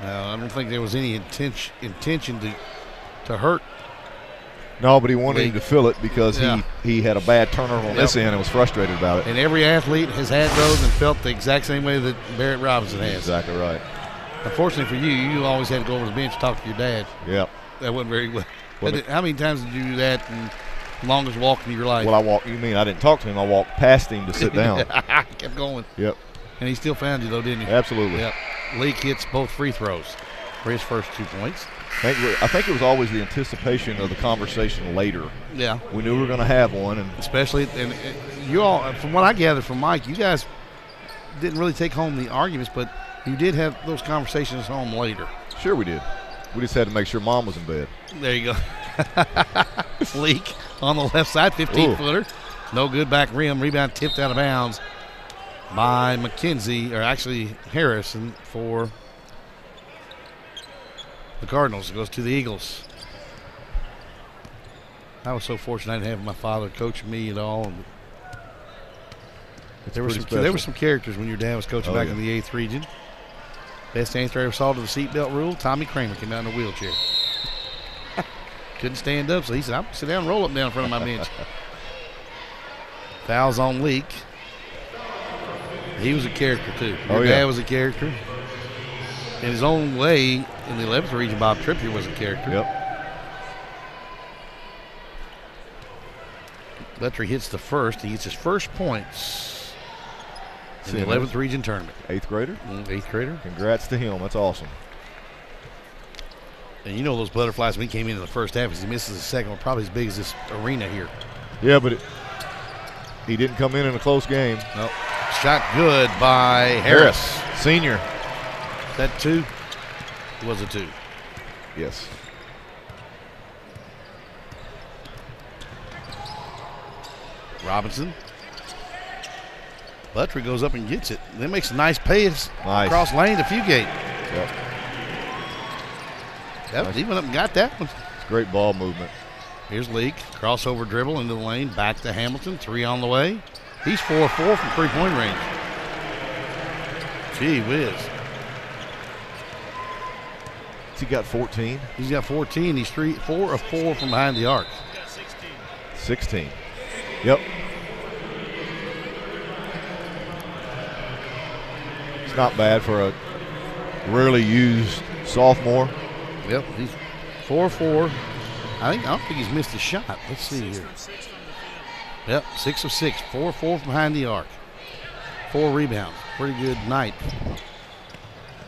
I don't think there was any intention to hurt. No, but he wanted him to feel it because Yeah. he had a bad turnover on this end and was frustrated about it. And every athlete has had those and felt the exact same way that Barrett Robinson has. Exactly right. Unfortunately for you, you always had to go over the bench and talk to your dad. Yep. That wasn't very well. Well, How many times did you do that in the longest walk in your life? Well, you mean I didn't talk to him. I walked past him to sit down. Kept going. Yep. And he still found you, though, didn't he? Absolutely. Yep. Leak hits both free throws for his first 2 points. I think it was always the anticipation of the conversation later. Yeah. We knew we were going to have one. And especially, and you all, from what I gathered from Mike, you guys didn't really take home the arguments, but you did have those conversations home later. Sure we did. We just had to make sure Mom was in bed. There you go. Leak on the left side, 15-footer. No good back rim. Rebound tipped out of bounds by McKenzie, or actually Harrison for the Cardinals. It goes to the Eagles. I was so fortunate I didn't have my father coach me at all. There were some characters when your dad was coaching back in the 8th region. Best answer I ever saw to the seatbelt rule, Tommy Kramer came out in a wheelchair. Couldn't stand up, so he said, I'm going to sit down and roll up down in front of my bench. Fouls on Leak. He was a character, too. Your dad was a character. In his own way, in the 11th region, Bob Trippier was a character. Yep. Buttrey hits the first. He gets his first points in the 11th region tournament. 8th grader? 8th grader. Congrats to him. That's awesome. And you know those butterflies when he came into the first half, he misses the second one, probably as big as this arena here. Yeah, but he didn't come in a close game. Nope. Shot good by Harris. Senior. Is that 2? It was a 2. Yes. Robinson. Buttrey goes up and gets it. Then makes a nice pass across lane to Fugate. Yep. Yep, he went up and got that one. It's great ball movement. Here's Leak. Crossover dribble into the lane. Back to Hamilton. 3 on the way. He's 4-4 from three-point range. Gee whiz. He got 14. He's got 14. He's 4 of 4 from behind the arc. 16. Yep. It's not bad for a rarely used sophomore. Yep, he's 4-4. I don't think he's missed a shot. Let's see here. Yep, 6 of 6, 4 from behind the arc. 4 rebounds. Pretty good night.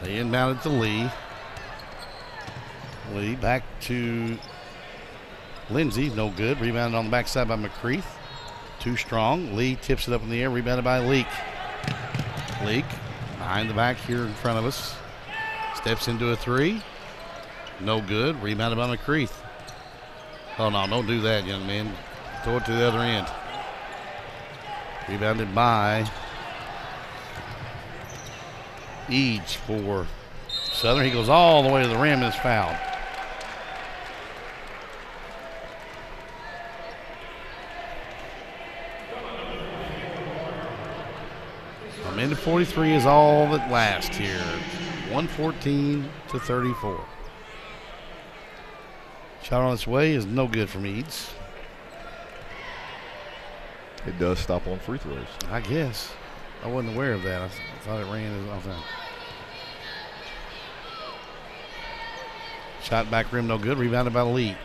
They inbounded to Lee. Lee back to Lindsay. No good. Rebounded on the backside by McCreath. Too strong. Lee tips it up in the air. Rebounded by Leak. Leak behind the back here in front of us. Steps into a 3. No good. Rebounded by McCreath. Oh, no, don't do that, young man. Throw it to the other end. Rebounded by Eads for Southern. He goes all the way to the rim and is fouled. A minute 43 is all that lasts here. 114-34. Shot on its way is no good from Eads. It does stop on free throws. I guess. I wasn't aware of that. I thought it ran all the time. Shot back rim, no good. Rebounded by Leak.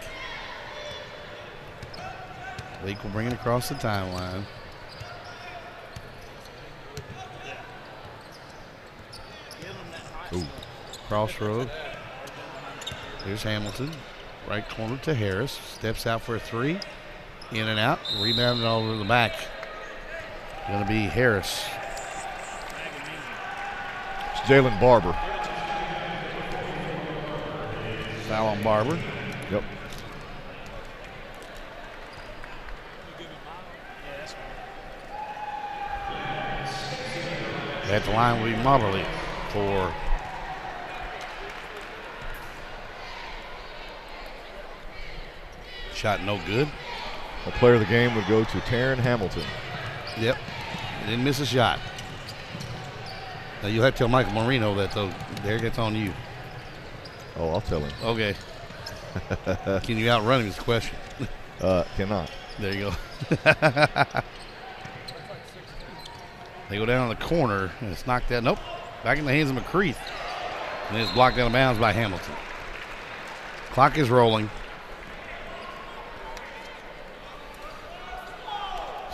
Leak will bring it across the timeline. Ooh. Crossroad. Here's Hamilton. Right corner to Harris. Steps out for a 3. In and out. Rebounded all over the back. Going to be Harris. It's Jalen Barber. Foul on Barber. Yep. At the line will be Moberly for shot no good. A player of the game would go to Taryn Hamilton. Yep. Didn't miss a shot. Now you'll have to tell Michael Marino that, though. There, gets on you. Oh, I'll tell him. Okay. Can you outrun him is the question. Cannot. There you go. They go down in the corner, and it's knocked out. Nope. Back in the hands of McCreath. And it's blocked out of bounds by Hamilton. Clock is rolling.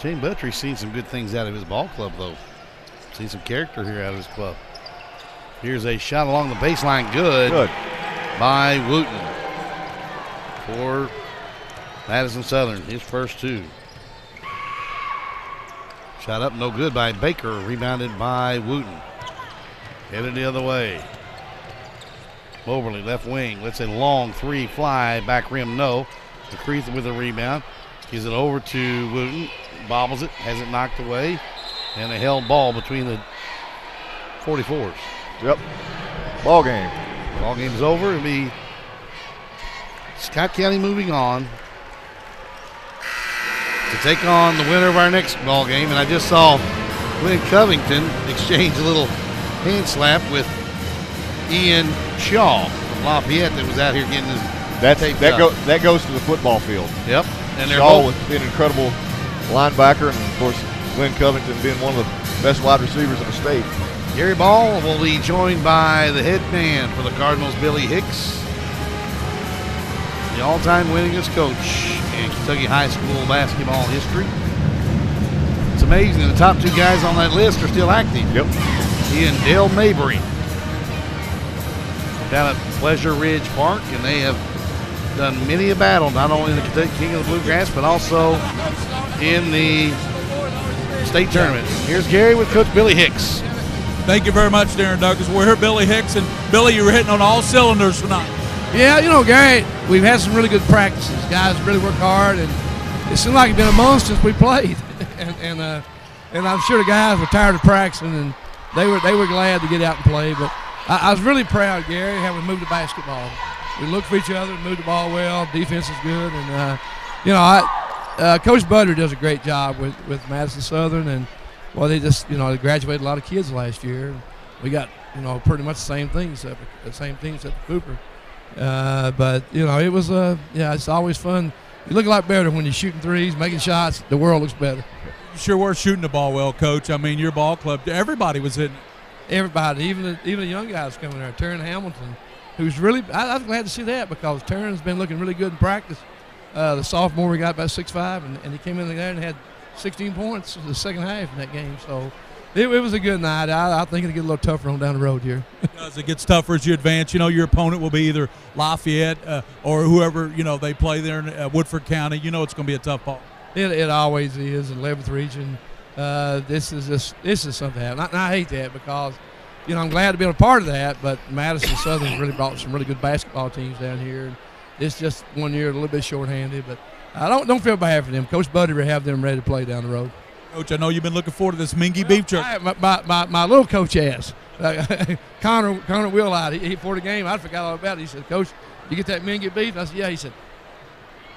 Shane Buttry's seen some good things out of his ball club, though. Seen some character here out of his club. Here's a shot along the baseline. Good. By Wooten for Madison Southern. His first 2. Shot up, no good by Baker. Rebounded by Wooten. Headed the other way. Moberly, left wing. Let's a long 3 fly. Back rim, no. McCreath with a rebound. Gives it over to Wooten. Bobbles it. Has it knocked away. And a held ball between the 44s. Yep. Ball game. Ball game's over. It'll be Scott County moving on to take on the winner of our next ball game. And I just saw Glenn Covington exchange a little hand slap with Ian Shaw from Lafayette that was out here getting his that goes to the football field. Yep. And Shaw was being an incredible linebacker, and of course Glenn Covington being one of the best wide receivers in the state. Gary Ball will be joined by the head man for the Cardinals, Billy Hicks, the all-time winningest coach in Kentucky high school basketball history. It's amazing the top 2 guys on that list are still active. Yep. He and Dale Mabry down at Pleasure Ridge Park, and they have done many a battle, not only in the Kentucky King of the Bluegrass, but also in the state tournament. Here's Gary with Coach Billy Hicks. Thank you very much, Darren Douglas. We're here, Billy Hicks, and Billy, you were hitting on all cylinders tonight. Yeah, you know, Gary, we've had some really good practices. Guys really work hard, and it seemed like it's been a month since we played. and I'm sure the guys were tired of practicing, and they were glad to get out and play. But I was really proud, Gary, how we moved the basketball. We looked for each other, moved the ball well. Defense is good, and Coach Butter does a great job with Madison Southern, and they just they graduated a lot of kids last year. We got pretty much the same things at Cooper. But it was it's always fun. You look a lot better when you're shooting threes, making shots. The world looks better. You sure were shooting the ball well, Coach. I mean, your ball club, everybody was hitting it. Everybody, even the young guys coming there. Taryn Hamilton, who's really, I was glad to see that because Taryn's been looking really good in practice. The sophomore, we got about 6'5", and he came in there and had 16 points in the second half in that game. So it was a good night. I think it'll get a little tougher on down the road here. As it gets tougher as you advance, your opponent will be either Lafayette or whoever, they play there in Woodford County. It's going to be a tough ball. It always is in 11th region. This is something to happen. And I hate that because, I'm glad to be a part of that, but Madison Southern really brought some really good basketball teams down here. And it's just one year a little bit shorthanded, but I don't feel bad for them. Coach Buddy will have them ready to play down the road. Coach, I know you've been looking forward to this Mingua beef jerky. My little coach asked. Connor Willite, he for the game, I forgot all about it. He said, Coach, you get that Mingua beef? I said, yeah. He said,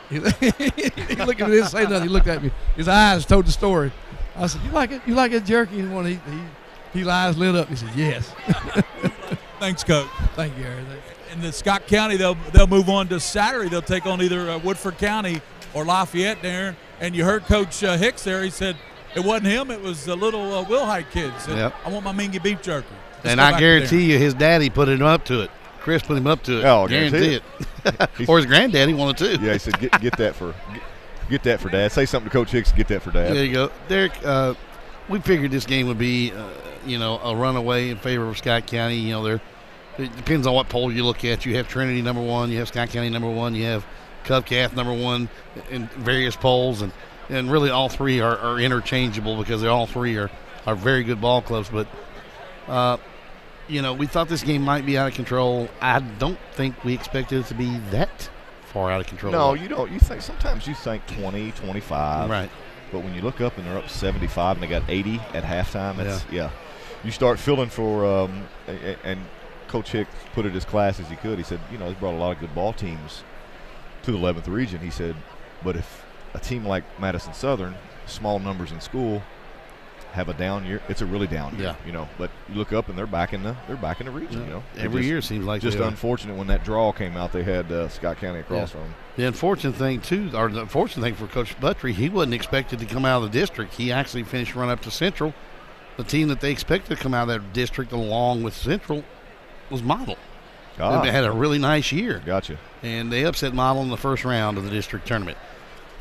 he looked at me, didn't say nothing. He looked at me. His eyes told the story. I said, you like it? You like it, Jerky? And his eyes lit up. He said, yes. Thanks, Coach. Thank you, Gary. In the Scott County, they'll move on to Saturday. They'll take on either Woodford County or Lafayette there. And you heard Coach Hicks there. He said, it wasn't him. It was a little Wilhite kid. Said, yep. I want my Mingua beef jerky. And I guarantee you his daddy put him up to it. Chris put him up to it. Oh, guarantee it. Or his granddaddy wanted to. Yeah, he said, get that for Dad. Say something to Coach Hicks. Get that for Dad. There you go. Derek, we figured this game would be, a runaway in favor of Scott County. It depends on what poll you look at. You have Trinity number 1. You have Scott County number 1. You have Covcath number 1 in various polls. And really all three are interchangeable because they all three are very good ball clubs. But, we thought this game might be out of control. I don't think we expected it to be that far out of control. No, you don't. Sometimes you think 20, 25. Right. But when you look up and they're up 75 and they got 80 at halftime, you start feeling for and Coach Hicks put it as class as he could. He said, he's brought a lot of good ball teams to the 11th region. He said, but if a team like Madison Southern, small numbers in school, have a down year, it's a really down year. But you look up and they're back in the region. Every year seems like just unfortunate when that draw came out. They had Scott County across from them. The unfortunate thing for Coach Buttrey, he wasn't expected to come out of the district. He actually finished run up to Central. The team that they expected to come out of that district along with Central was Model. They had a really nice year. Gotcha. And they upset Model in the first round of the district tournament.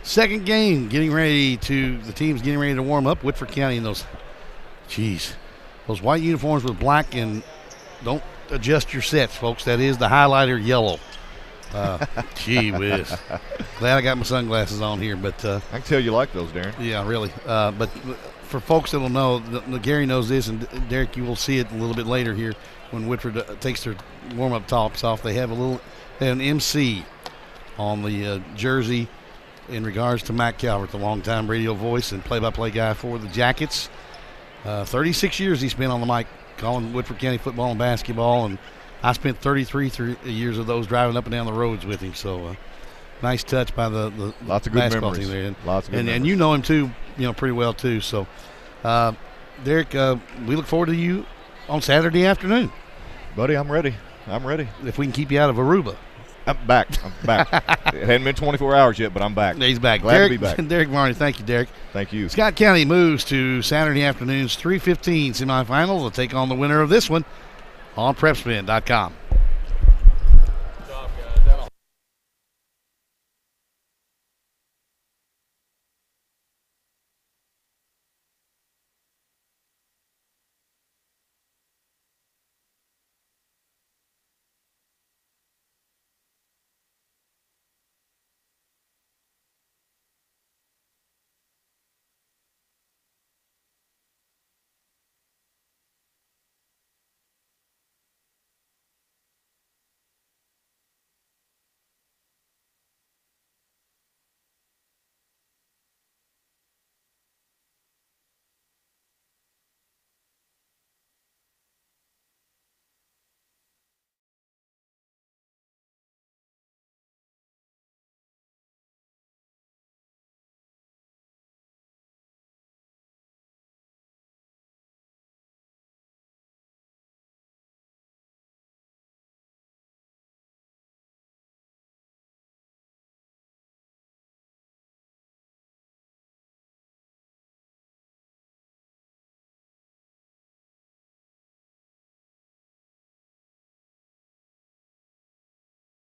Second game, the team's getting ready to warm up. Whitford County and those white uniforms with black, and don't adjust your sets, folks. That is the highlighter yellow. Gee whiz. Glad I got my sunglasses on here, but I can tell you like those, Darren. Yeah, really. But for folks that will know, Gary knows this, and Derek, you will see it a little bit later here when Whitford takes their warm-up tops off. They have an MC on the jersey in regards to Matt Calvert, the longtime radio voice and play-by-play guy for the Jackets. 36 years he spent on the mic calling Woodford County football and basketball, and I spent 33 years of those driving up and down the roads with him. So nice touch by the lots of good basketball memories. team there. Lots of good memories. And you know him too, pretty well too. So, Derek, we look forward to you on Saturday afternoon. Buddy, I'm ready. If we can keep you out of Aruba. I'm back. It hadn't been 24 hours yet, but I'm back. He's back. Glad to be back. Derek Varney, thank you, Derek. Thank you. Scott County moves to Saturday afternoon's 3:15 semifinals. They'll take on the winner of this one on PrepSpin.com.